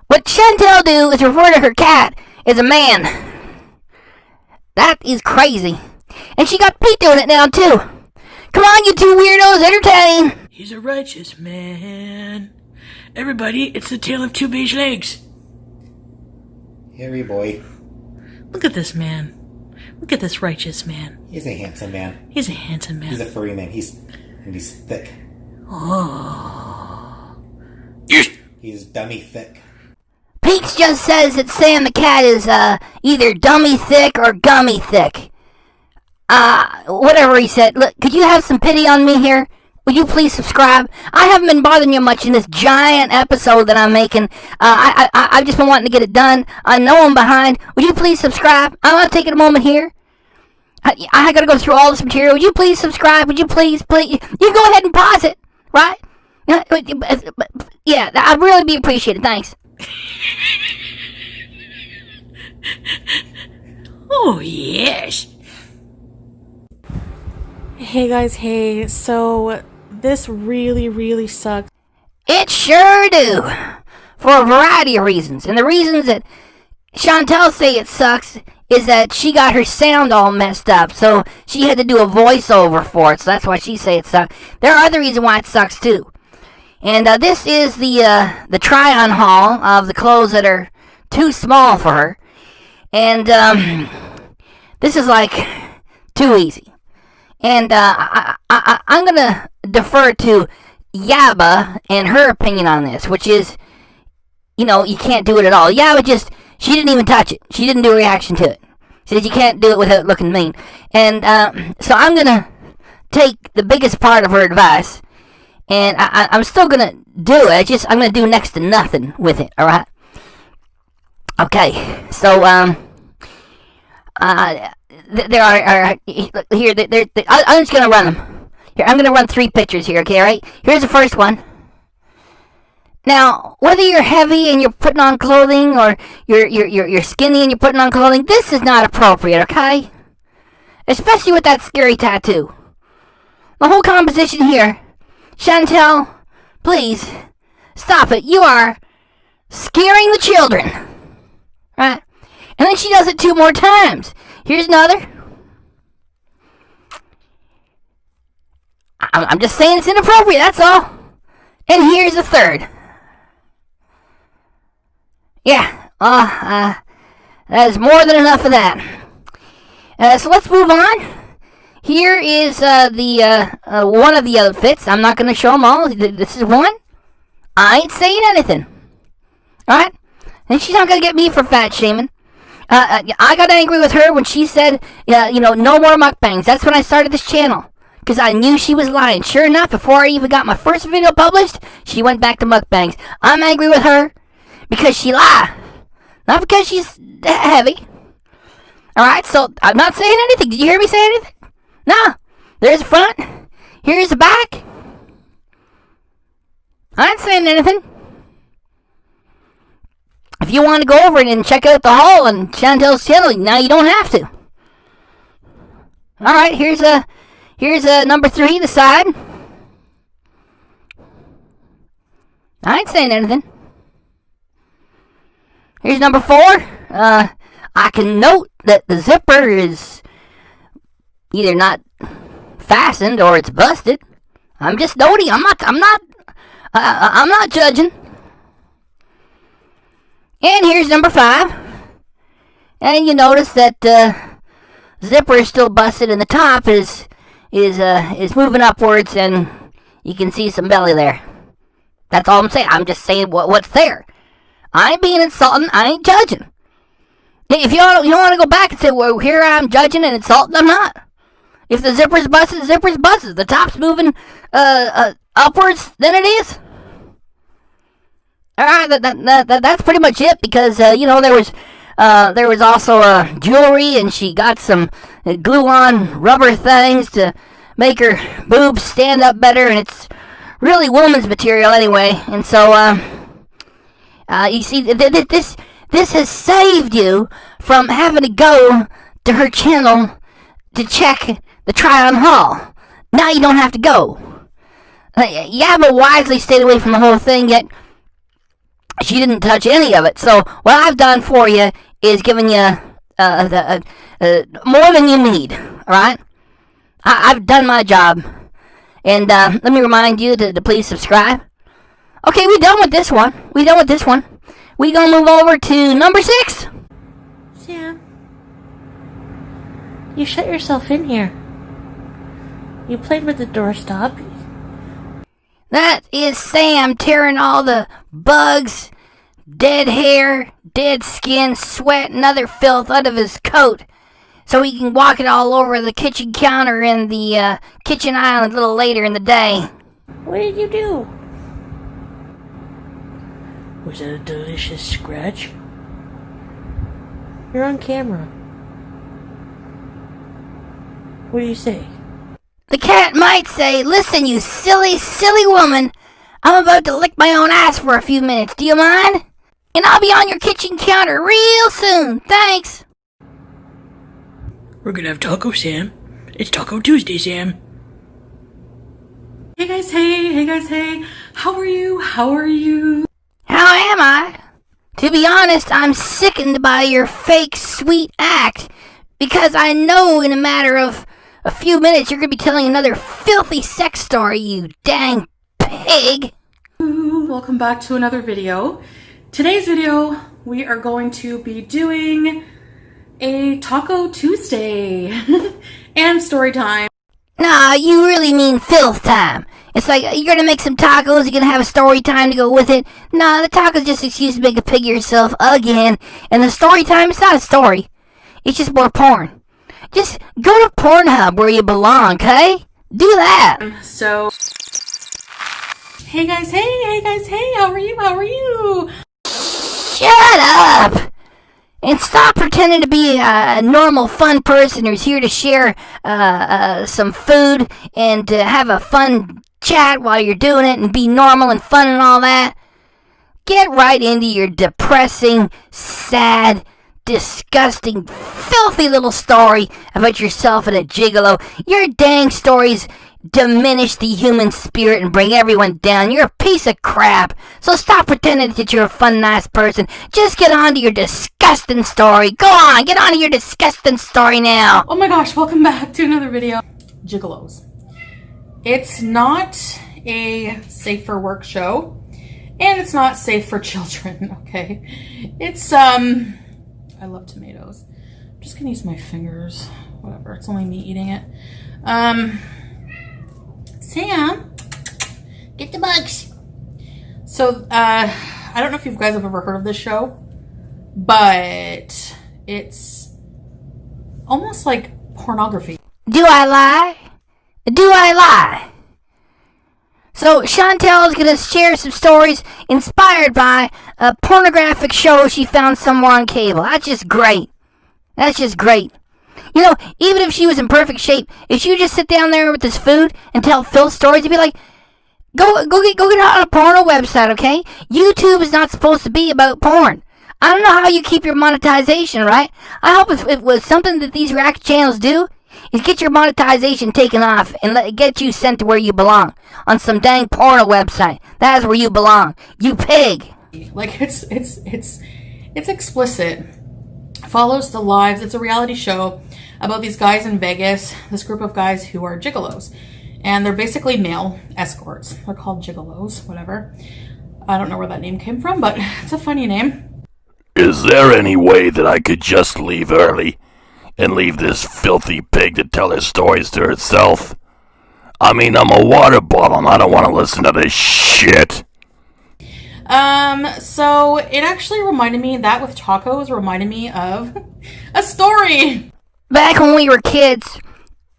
What Chantal do is refer to her cat as a man. That is crazy. And she got Pete doing it now, too. Come on, you two weirdos, entertain. He's a righteous man. Everybody, it's the tale of 2 beige legs. Harry boy. Look at this man. Look at this righteous man. He's a handsome man. He's a handsome man. He's a furry man. He's thick. Oh. He's dummy thick. Pete's just says that Sam the cat is either dummy thick or gummy thick. Whatever he said. Look, could you have some pity on me here? would you please subscribe? I haven't been bothering you much in this giant episode that I'm making. I've just been wanting to get it done. I know I'm behind. Would you please subscribe? I'm going to take a moment here. I got to go through all this material. Would you please subscribe? Would you please? You go ahead and pause it, right? Yeah, I'd really be appreciated. Thanks. Oh, yes. Hey guys, hey. So this really sucks. It sure do. For a variety of reasons. And the reasons that Chantal say it sucks is that she got her sound all messed up. So she had to do a voiceover for it. So that's why she say it sucks. There are other reasons why it sucks too. And this is the try-on haul of the clothes that are too small for her. And this is like too easy. And I'm going to defer to Yaba and her opinion on this, which is, you can't do it at all. Yaba she didn't even touch it. She didn't do a reaction to it. She said you can't do it without looking mean. And so I'm going to take the biggest part of her advice. And I'm still going to do it. I'm going to do next to nothing with it, alright? Okay, so, there are here, I'm just going to run them. Here, I'm going to run 3 pictures here, okay, alright? Here's the first one. Now, whether you're heavy and you're putting on clothing, or you're skinny and you're putting on clothing, this is not appropriate, okay? Especially with that scary tattoo. The whole composition here. Chantal, please, stop it. You are scaring the children. Right? And then she does it 2 more times. Here's another. I'm just saying it's inappropriate, that's all. And here's a third. Yeah, that is more than enough of that. So let's move on. Here is one of the outfits. I'm not going to show them all. This is one. I ain't saying anything. Alright? And she's not going to get me for fat shaming. I got angry with her when she said, no more mukbangs. That's when I started this channel. Because I knew she was lying. Sure enough, before I even got my first video published, she went back to mukbangs. I'm angry with her because she lied. Not because she's heavy. Alright, so I'm not saying anything. Did you hear me say anything? No. There's the front. Here's the back. I ain't saying anything. If you want to go over and check out the haul on Chantal's channel, now you don't have to. Alright, here's number 3, the side. I ain't saying anything. Here's number 4. I can note that the zipper is either not fastened or it's busted. I'm just noting. I'm not judging. And here's number 5. And you notice that zipper is still busted and the top is moving upwards and you can see some belly there. That's all I'm saying. I'm just saying what's there. I ain't being insulting. I ain't judging. If you don't want to go back and say, well, here I'm judging and insulting, I'm not. If the zipper's busted, the zipper's busted. The top's moving upwards, then it is. Alright, that's pretty much it, because, there was also jewelry, and she got some glue-on rubber things to make her boobs stand up better, and it's really woman's material anyway. And so, you see, this has saved you from having to go to her channel to check the try-on haul. Now you don't have to go. Yaba wisely stayed away from the whole thing, yet she didn't touch any of it. So what I've done for you is giving you more than you need. All right? I've done my job. And let me remind you to please subscribe. Okay, we're done with this one. We're going to move over to number 6. Sam, you shut yourself in here. You played with the doorstop. That is Sam tearing all the bugs, dead hair, dead skin, sweat, and other filth out of his coat so he can walk it all over the kitchen counter and the kitchen island a little later in the day. What did you do? Was that a delicious scratch? You're on camera. What do you say? The cat might say, "Listen, you silly, silly woman. I'm about to lick my own ass for a few minutes. Do you mind? And I'll be on your kitchen counter real soon. Thanks." We're gonna have taco, Sam. It's Taco Tuesday, Sam. Hey guys, hey. Hey guys, hey. How are you? How are you? How am I? To be honest, I'm sickened by your fake sweet act, because I know in a matter of a few minutes you're going to be telling another filthy sex story, you dang pig. Welcome back to another video. Today's video, we are going to be doing a Taco Tuesday and story time. Nah, you really mean filth time. It's like, you're gonna make some tacos, you're gonna have a story time to go with it. Nah, the taco's just an excuse to make a pig of yourself again. And the story time, it's not a story. It's just more porn. Just go to Pornhub where you belong, okay? Do that. So, hey guys, hey, how are you? How are you? Shut up! And stop pretending to be a normal, fun person who's here to share some food and have a fun chat while you're doing it and be normal and fun and all that. Get right into your depressing, sad, disgusting, filthy little story about yourself and a gigolo. Your dang stories diminish the human spirit and bring everyone down. You're a piece of crap. So stop pretending that you're a fun, nice person. Just get on to your disgusting story. Go on, get on to your disgusting story now. Oh my gosh, welcome back to another video. Gigolos. It's not a safe for work show, and it's not safe for children, okay? It's, I love tomatoes. I'm just gonna use my fingers. Whatever, it's only me eating it. Sam, get the bugs. So, I don't know if you guys have ever heard of this show, but it's almost like pornography. Do I lie? Do I lie? So Chantal is going to share some stories inspired by a pornographic show she found somewhere on cable. That's just great. That's just great. You know, even if she was in perfect shape, if she would just sit down there with this food and tell Phil stories, you'd be like, go get on a porno website, okay? YouTube is not supposed to be about porn. I don't know how you keep your monetization, right? I hope if it was something that these react channels do, is get your monetization taken off and get you sent to where you belong. On some dang porno website. That's where you belong. You pig. Like, it's explicit. Follows the lives. It's a reality show about these guys in Vegas, this group of guys who are gigolos. And they're basically male escorts. They're called gigolos, whatever. I don't know where that name came from, but it's a funny name. Is there any way that I could just leave early and leave this filthy pig to tell her stories to herself? I mean, I'm a water bottle and I don't want to listen to this shit. So it actually reminded me, that with tacos reminded me of a story. Back when we were kids,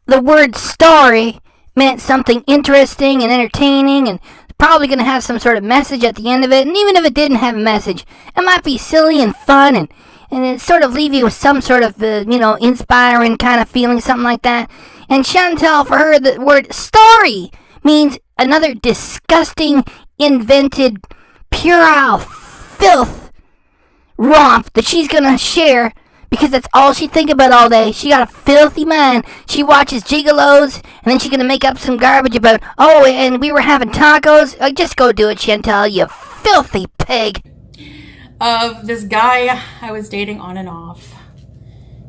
the word story meant something interesting and entertaining and probably going to have some sort of message at the end of it. And even if it didn't have a message, it might be silly and fun and it sort of leave you with some sort of, inspiring kind of feeling, something like that. And Chantal, for her, the word story means another disgusting, invented, puerile filth romp that she's going to share because that's all she thinks about all day. She got a filthy mind. She watches gigolos, and then she's going to make up some garbage about, oh, and we were having tacos. Just go do it, Chantal, you filthy pig. Of this guy I was dating on and off.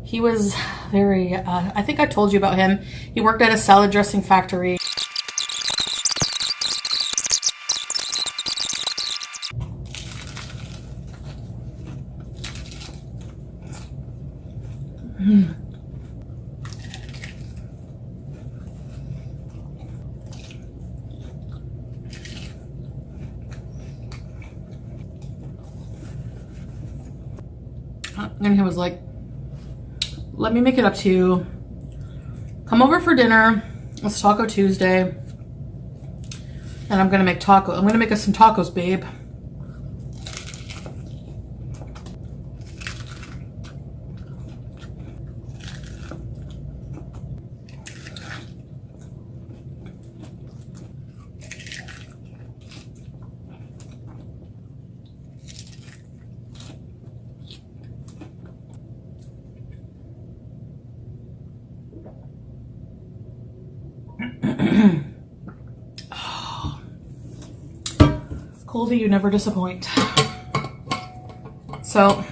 He was very, I think I told you about him. He worked at a salad dressing factory. And he was like, let me make it up to you. Come over for dinner. It's Taco Tuesday. And I'm gonna make tacos. I'm gonna make us some tacos, babe. Goldie, you never disappoint. So,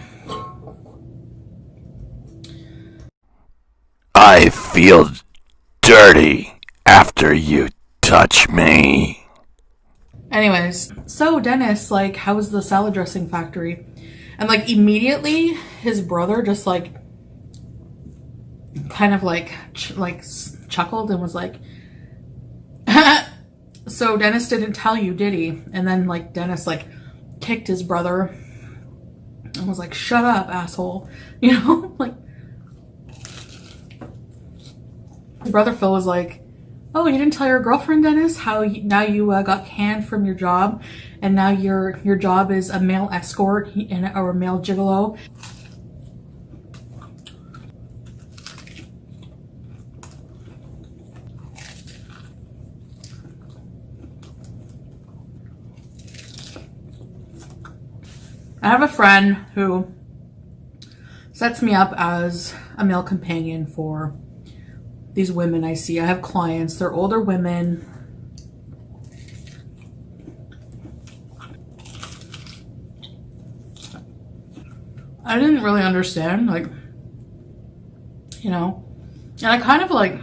I feel dirty after you touch me. anyways, so Dennis, like, how's the salad dressing factory? And like immediately, his brother just like, kind of like, chuckled and was like, so Dennis didn't tell you, did he? And then like Dennis like kicked his brother and was like, shut up, asshole. You know, like, his brother Phil was like, oh, you didn't tell your girlfriend, Dennis, how now you got canned from your job, and now your job is a male escort or a male gigolo. I have a friend who sets me up as a male companion for these women I see. I have clients, they're older women. I didn't really understand, like, you know, and I kind of like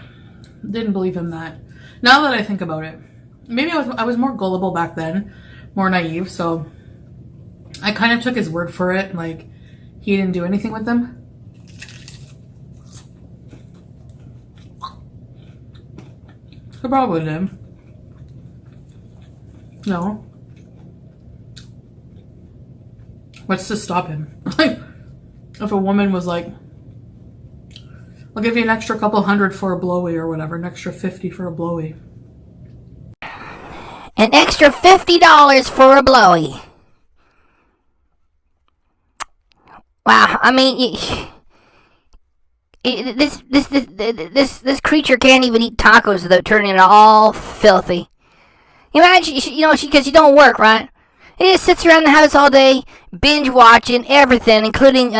didn't believe him that. Now that I think about it, maybe I was more gullible back then, more naive, so I kind of took his word for it, like he didn't do anything with them. I probably did. No. What's to stop him? Like, if a woman was like, I'll give you an extra couple hundred for a blowy or whatever, an extra 50 for a blowy. An extra $50 for a blowy. Wow, I mean, this creature can't even eat tacos without turning it all filthy. Imagine, because you don't work, right? He just sits around the house all day, binge watching everything, including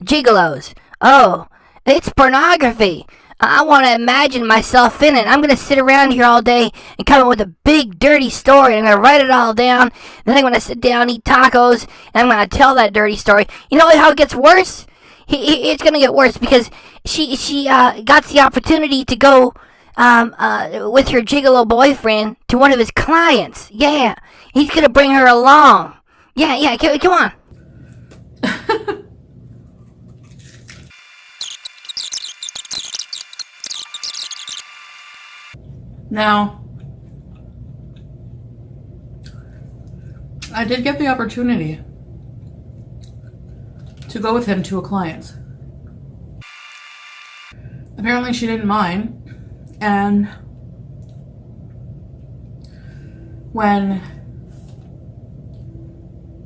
gigolos. Oh, it's pornography. I want to imagine myself in it. I'm going to sit around here all day and come up with a big, dirty story. I'm going to write it all down. Then I'm going to sit down, eat tacos, and I'm going to tell that dirty story. You know how it gets worse? It's going to get worse because she got the opportunity to go with her gigolo boyfriend to one of his clients. Yeah, he's going to bring her along. Yeah, come on. Now, I did get the opportunity to go with him to a client. Apparently she didn't mind, and when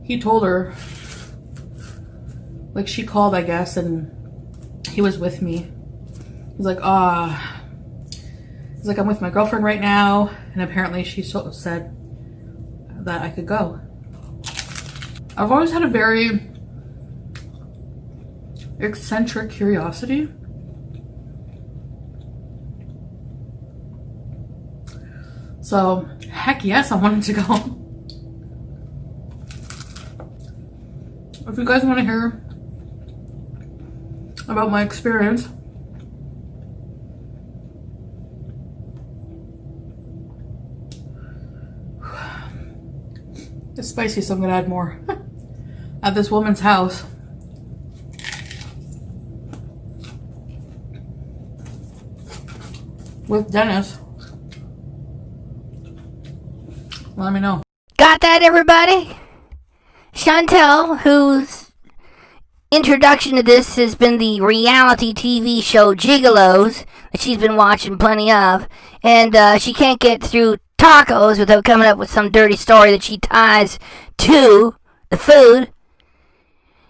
he told her, like, she called, I guess, and he was with me. He's like, he's like, I'm with my girlfriend right now, and apparently she said that I could go. I've always had a very eccentric curiosity. So, heck yes, I wanted to go. If you guys want to hear about my experience, it's spicy, so I'm gonna add more. At this woman's house, with Dennis. Let me know. Got that, everybody? Chantal, whose introduction to this has been the reality TV show Gigolos, that she's been watching plenty of, and she can't get through tacos without coming up with some dirty story that she ties to the food.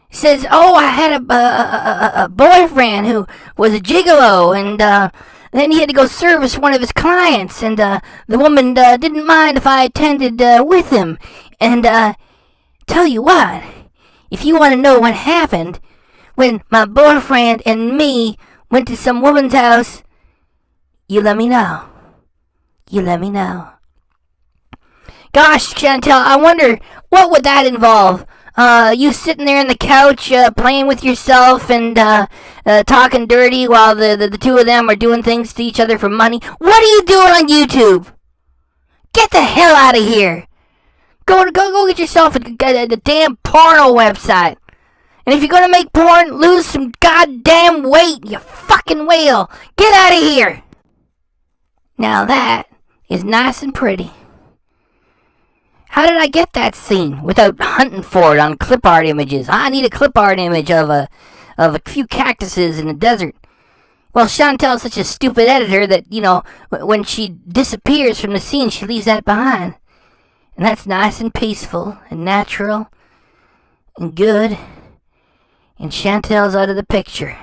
Says, oh, I had a boyfriend who was a gigolo, and then he had to go service one of his clients, and the woman didn't mind if I attended with him. And tell you what, if you want to know what happened when my boyfriend and me went to some woman's house, you let me know. You let me know. Gosh, Chantal, I wonder, what would that involve? You sitting there on the couch, playing with yourself and talking dirty while the two of them are doing things to each other for money? What are you doing on YouTube? Get the hell out of here. Go get yourself a damn porno website. And if you're gonna make porn, lose some goddamn weight, you fucking whale. Get out of here. Now that is nice and pretty. How did I get that scene without hunting for it on clip art images? I need a clip art image of a few cactuses in the desert. Well, Chantal's such a stupid editor that, you know, when she disappears from the scene, she leaves that behind. And that's nice and peaceful and natural and good. And Chantal's out of the picture.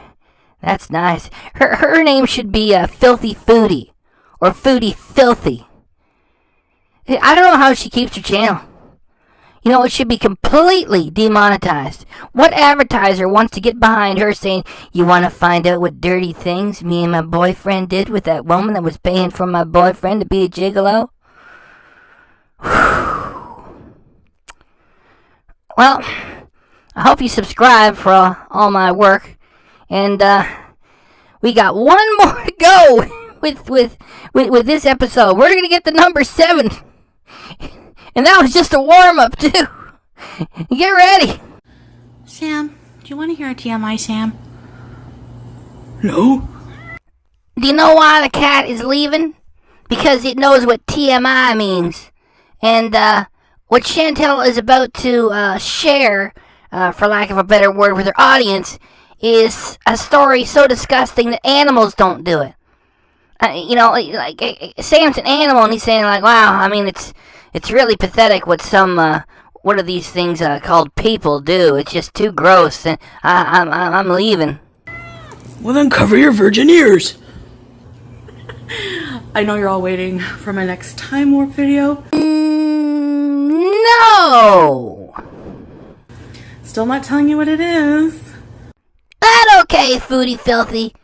That's nice. Her name should be Filthy Foodie or Foodie Filthy. I don't know how she keeps her channel. You know, it should be completely demonetized. What advertiser wants to get behind her saying, you want to find out what dirty things me and my boyfriend did with that woman that was paying for my boyfriend to be a gigolo? Well, I hope you subscribe for all my work. And we got one more to go with this episode. We're going to get to number 7. And that was just a warm-up, too. Get ready. Sam, do you want to hear a TMI, Sam? No? Do you know why the cat is leaving? Because it knows what TMI means. And what Chantal is about to share, for lack of a better word, with her audience, is a story so disgusting that animals don't do it. You know, like Sam's an animal, and he's saying, like, wow, I mean, it's really pathetic what some, what are these things called people do. It's just too gross, and I'm leaving. Well, then cover your virgin ears. I know you're all waiting for my next Time Warp video. No! Still not telling you what it is. That's okay, Foodie Filthy.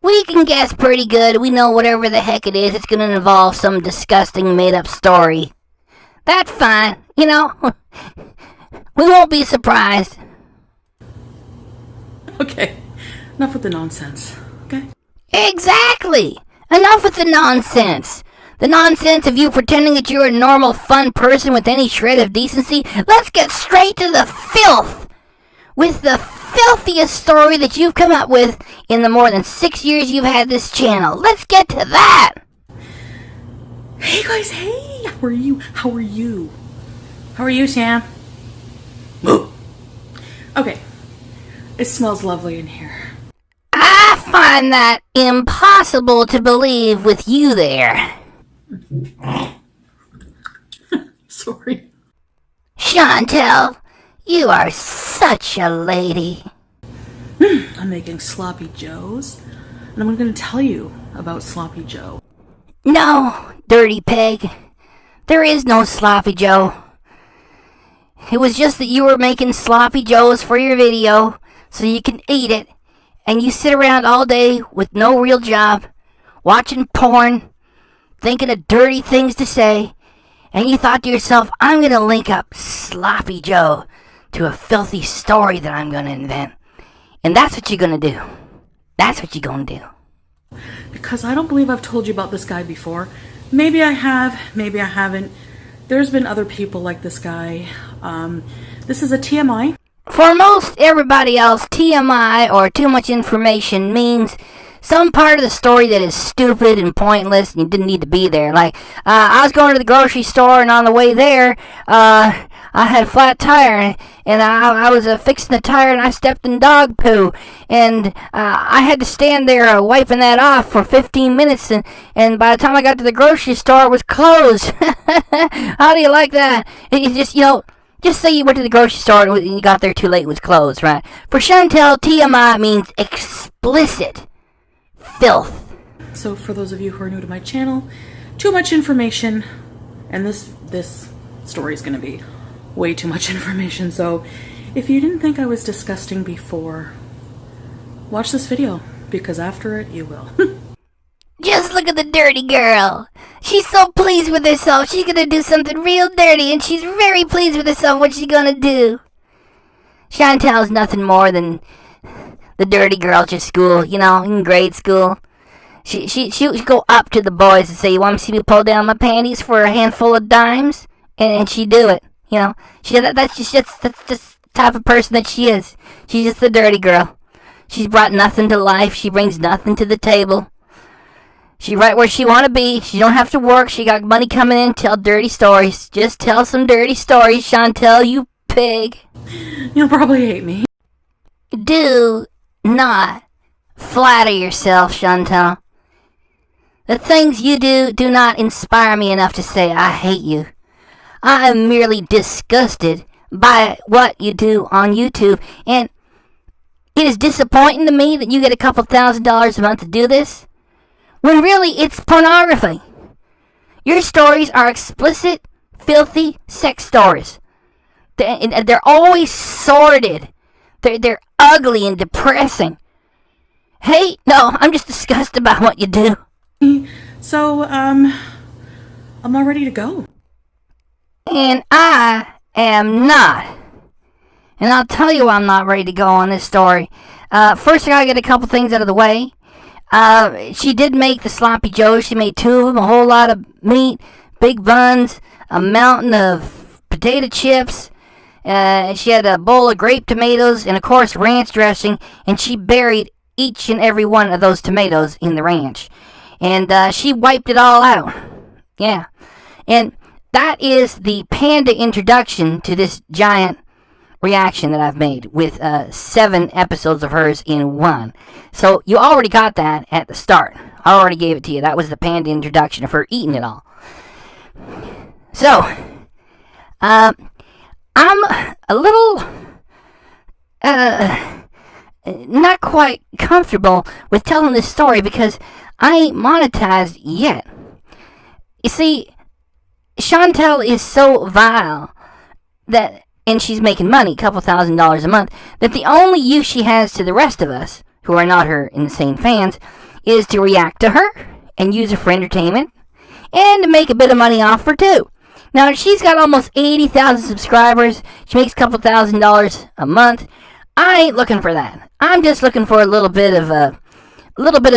We can guess pretty good. We know whatever the heck it is, it's gonna involve some disgusting made-up story. That's fine, you know. We won't be surprised. Okay, enough with the nonsense, okay? Exactly! Enough with the nonsense. The nonsense of you pretending that you're a normal, fun person with any shred of decency. Let's get straight to the filth. With the filthiest story that you've come up with in the more than 6 years you've had this channel. Let's get to that. Hey guys, hey! How are you? How are you? How are you, Sam? Okay. It smells lovely in here. I find that impossible to believe with you there. Sorry. Chantal, you are such a lady. I'm making sloppy joes, and I'm going to tell you about Sloppy Joe. No, dirty pig. There is no Sloppy Joe. It was just that you were making sloppy joes for your video so you can eat it, and you sit around all day with no real job, watching porn, thinking of dirty things to say, and you thought to yourself, I'm going to link up Sloppy Joe to a filthy story that I'm going to invent. And that's what you're going to do. That's what you're going to do. Because I don't believe I've told you about this guy before. Maybe I have, maybe I haven't. There's been other people like this guy. This is a TMI. For most everybody else, TMI, or too much information, means some part of the story that is stupid and pointless and you didn't need to be there. Like, I was going to the grocery store, and on the way there, I had a flat tire, and I was fixing the tire, and I stepped in dog poo, and I had to stand there wiping that off for 15 minutes, and by the time I got to the grocery store, it was closed. How do you like that? It just, just say you went to the grocery store and you got there too late, it was closed, right? For Chantal, TMI means explicit filth. So for those of you who are new to my channel, too much information, and this story is going to be way too much information. So if you didn't think I was disgusting before, watch this video, because after it you will. Just look at the dirty girl. She's so pleased with herself. She's gonna do something real dirty, and she's very pleased with herself. What she's gonna do? Chantal's nothing more than the dirty girl at school, in grade school. She would go up to the boys and say, "You want to see me pull down my panties for a handful of dimes?" And she'd do it. That's just the type of person that she is. She's just the dirty girl. She's brought nothing to life. She brings nothing to the table. She's right where she want to be. She don't have to work. She got money coming in. Tell dirty stories. Just tell some dirty stories, Chantal, you pig. You'll probably hate me. Do not flatter yourself, Chantal. The things you do not inspire me enough to say I hate you. I am merely disgusted by what you do on YouTube, and it is disappointing to me that you get a couple $1,000s a month to do this, when really it's pornography. Your stories are explicit, filthy sex stories. They're always sordid. They're ugly and depressing. Hey, no, I'm just disgusted by what you do. So, I'm all ready to go. And I am not. And I'll tell you why I'm not ready to go on this story. First, I gotta get a couple things out of the way. She did make the sloppy joes. She made 2 of them, a whole lot of meat, big buns, a mountain of potato chips. She had a bowl of grape tomatoes and, of course, ranch dressing. And she buried each and every one of those tomatoes in the ranch. And she wiped it all out. Yeah. And that is the panda introduction to this giant reaction that I've made with 7 episodes of hers in one. So you already got that at the start. I already gave it to you. That was the panda introduction of her eating it all. So, I'm a little not quite comfortable with telling this story because I ain't monetized yet. You see, Chantal is so vile that, and she's making money, a couple $1,000s a month, that the only use she has to the rest of us, who are not her insane fans, is to react to her and use her for entertainment and to make a bit of money off her too. Now, she's got almost 80,000 subscribers. She makes a couple $1,000s a month. I ain't looking for that. I'm just looking for a little bit of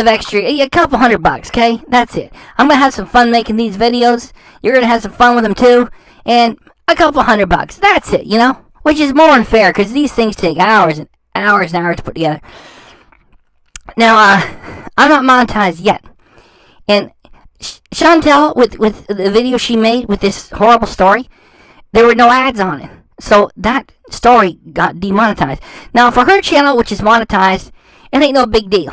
extra, a couple $100, okay? That's it. I'm gonna have some fun making these videos. You're gonna have some fun with them too, and a couple $100. That's it, which is more unfair because these things take hours and hours and hours to put together. Now, I'm not monetized yet, and Chantal, with the video she made with this horrible story, there were no ads on it. So that story got demonetized. Now, for her channel, which is monetized, it ain't no big deal.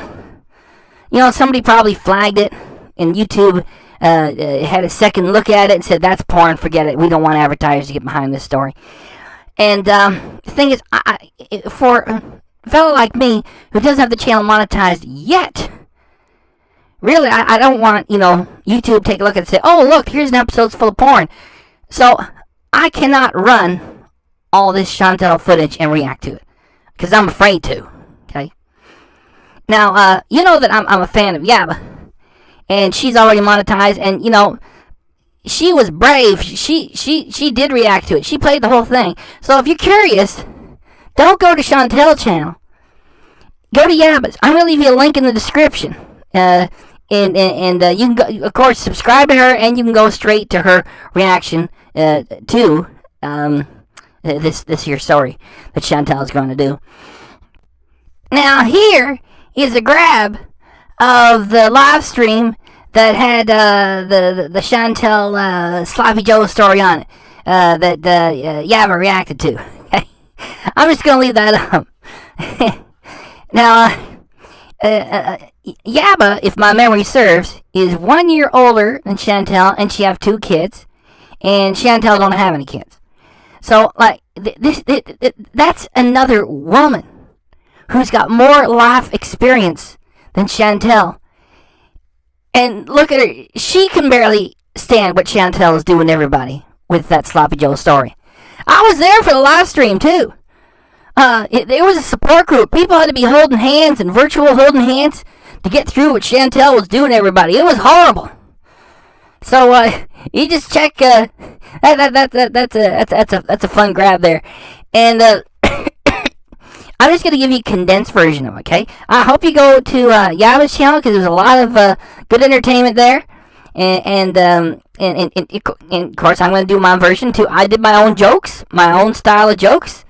Somebody probably flagged it, and YouTube had a second look at it and said, that's porn, forget it. We don't want advertisers to get behind this story. And the thing is, for a fellow like me who doesn't have the channel monetized yet, really, I don't want, YouTube to take a look and say, oh, look, here's an episode full of porn. So I cannot run all this Chantal footage and react to it because I'm afraid to. Okay. Now, you know that I'm a fan of Yaba, and she's already monetized, and she was brave. She did react to it. She played the whole thing. So if you're curious, don't go to Chantal's channel. Go to Yaba's. I'm gonna leave you a link in the description. And you can go, of course, subscribe to her, and you can go straight to her reaction to this here story that Chantal is going to do. Now here is a grab of the live stream that had the Chantal Sloppy Joe story on it that Yava reacted to. I'm just gonna leave that up. Now, Yaba, if my memory serves, is 1 year older than Chantal, and she have 2 kids, and Chantal don't have any kids. So, like, that's another woman who's got more life experience than Chantal. And look at her. She can barely stand what Chantal is doing to everybody with that Sloppy Joe story. I was there for the live stream, too. It was a support group. People had to be holding hands and virtual holding hands to get through what Chantal was doing to everybody. It was horrible. So, you just check, that's a fun grab there. And, I'm just going to give you a condensed version of it, okay? I hope you go to Yaba's channel, because there's a lot of good entertainment there. And of course, I'm going to do my version, too. I did my own jokes, my own style of jokes.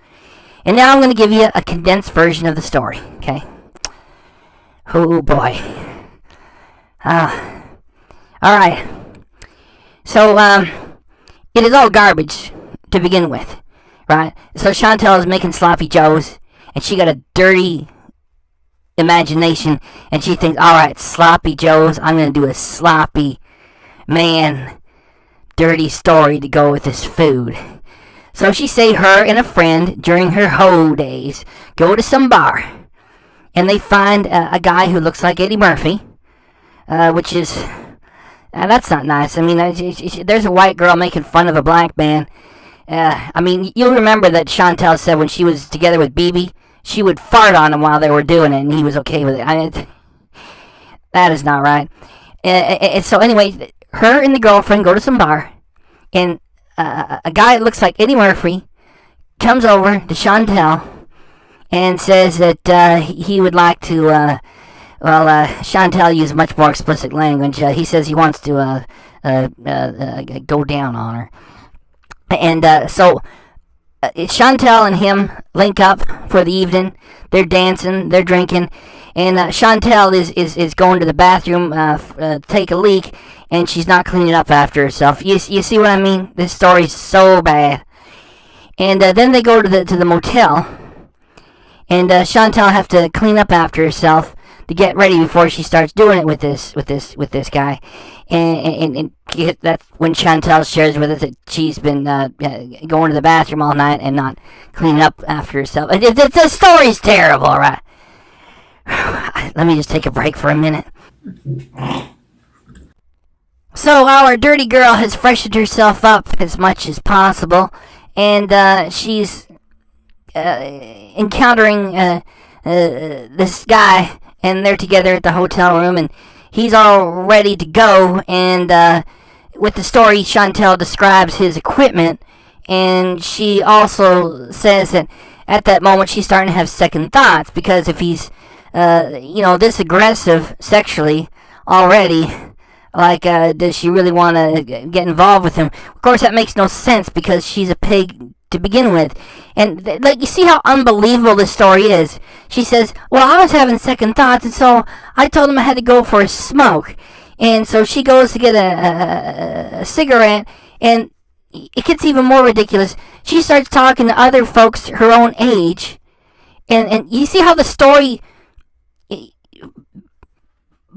And now I'm going to give you a condensed version of the story, okay? Oh, boy. Alright. So, it is all garbage to begin with, right? So Chantal is making sloppy joes, and she got a dirty imagination, and she thinks, alright, sloppy joes, I'm going to do a sloppy, dirty story to go with this food. So she say her and a friend, during her hoe days, go to some bar, and they find a guy who looks like Eddie Murphy, which is, that's not nice. I mean, there's a white girl making fun of a black man. I mean, you'll remember that Chantal said when she was together with BB, she would fart on him while they were doing it, and he was okay with it. That is not right. So anyway, her and the girlfriend go to some bar, and a guy that looks like Eddie Murphy comes over to Chantal and says that he would like to, Chantal used much more explicit language. He says he wants to go down on her. And so Chantal and him link up for the evening. They're dancing, they're drinking, and Chantal is going to the bathroom take a leak, and she's not cleaning up after herself. You see what I mean? This story's so bad. And then they go to the motel, and Chantal have to clean up after herself to get ready before she starts doing it with this guy. And that's when Chantal shares with us that she's been going to the bathroom all night and not cleaning up after herself. The story's terrible, right? Let me just take a break for a minute. So our dirty girl has freshened herself up as much as possible, and she's encountering this guy, and they're together at the hotel room, and he's all ready to go, and with the story, Chantal describes his equipment, and she also says that at that moment she's starting to have second thoughts, because if he's, this aggressive sexually already, like, does she really want to get involved with him? Of course, that makes no sense, because she's a pig to begin with. And, you see how unbelievable this story is. She says, well, I was having second thoughts, and so I told him I had to go for a smoke. And so she goes to get a cigarette, and it gets even more ridiculous. She starts talking to other folks her own age, and you see how the story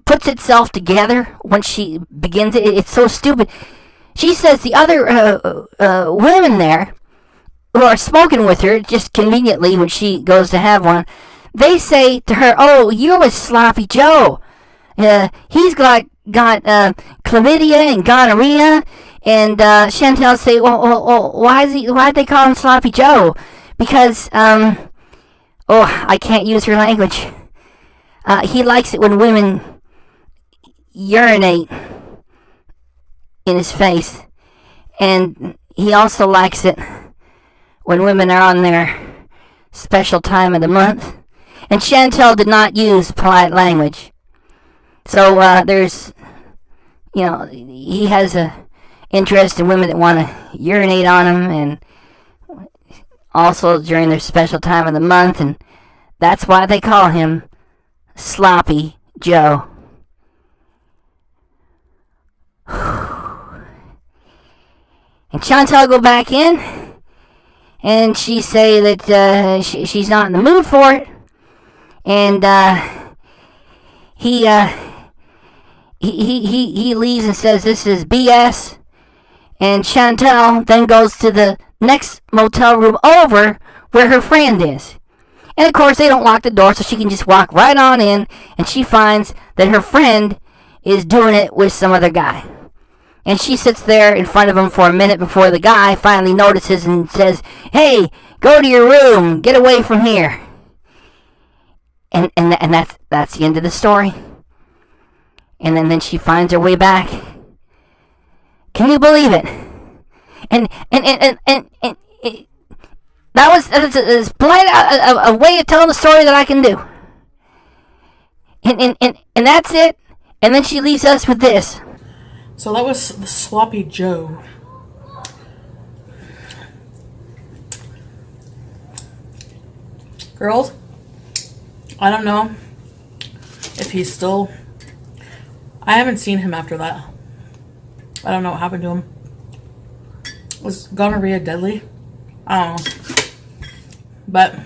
puts itself together when she begins it. It's so stupid. She says the other women there who are smoking with her, just conveniently when she goes to have one, they say to her, oh, you're with Sloppy Joe. He's got chlamydia and gonorrhea. And Chantal say, well, why'd they call him Sloppy Joe? Because, I can't use her language. He likes it when women urinate in his face, and he also likes it when women are on their special time of the month. And Chantal did not use polite language, so there's, he has a interest in women that want to urinate on him, and also during their special time of the month, and that's why they call him Sloppy Joe. And Chantal go back in, and she say that she's not in the mood for it, and he leaves and says this is BS, and Chantal then goes to the next motel room over where her friend is. And of course, they don't lock the door, so she can just walk right on in, and she finds that her friend is doing it with some other guy. And she sits there in front of him for a minute before the guy finally notices and says, "Hey, go to your room, get away from here." And that's the end of the story. And then she finds her way back. Can you believe it? And that's as polite a way of telling the story that I can do. And that's it. And then she leaves us with this. So that was the Sloppy Joe. Girls, I don't know if he's still... I haven't seen him after that. I don't know what happened to him. Was gonorrhea deadly? I don't know. But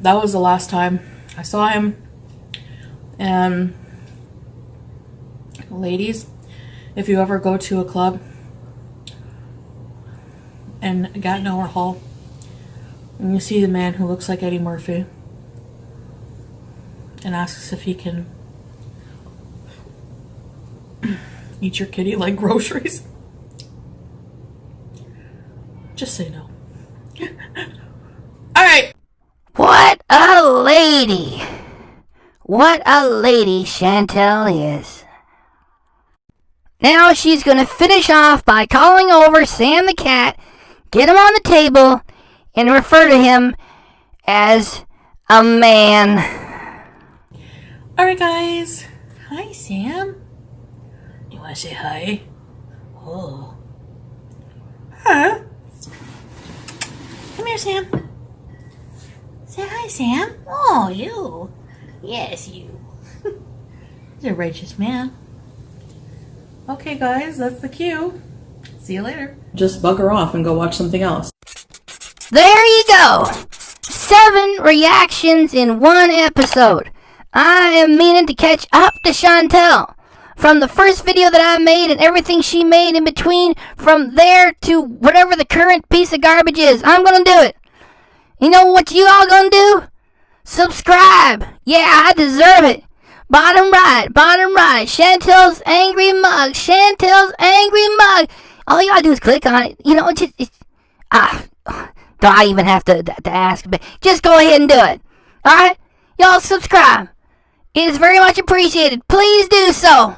that was the last time I saw him. And ladies, if you ever go to a club in Gatineau or Hall and you see the man who looks like Eddie Murphy and asks if he can eat your kitty like groceries, just say no. Alright. What a lady. What a lady Chantal is. Now she's going to finish off by calling over Sam the cat, get him on the table, and refer to him as a man. Alright, guys. Hi, Sam. You want to say hi? Oh. Huh? Come here, Sam. Say hi, Sam. Oh, you. Yes, you. He's a righteous man. Okay, guys, that's the cue. See you later. Just bugger off and go watch something else. There you go. 7 reactions in 1 episode. I am meaning to catch up to Chantal. From the first video that I made and everything she made in between, from there to whatever the current piece of garbage is, I'm gonna do it. You know what you all gonna do? Subscribe. Yeah, I deserve it. Bottom right. Chantal's angry mug. Chantal's angry mug. All you gotta do is click on it. You know, do I even have to ask? But just go ahead and do it. Alright? Y'all subscribe. It is very much appreciated. Please do so.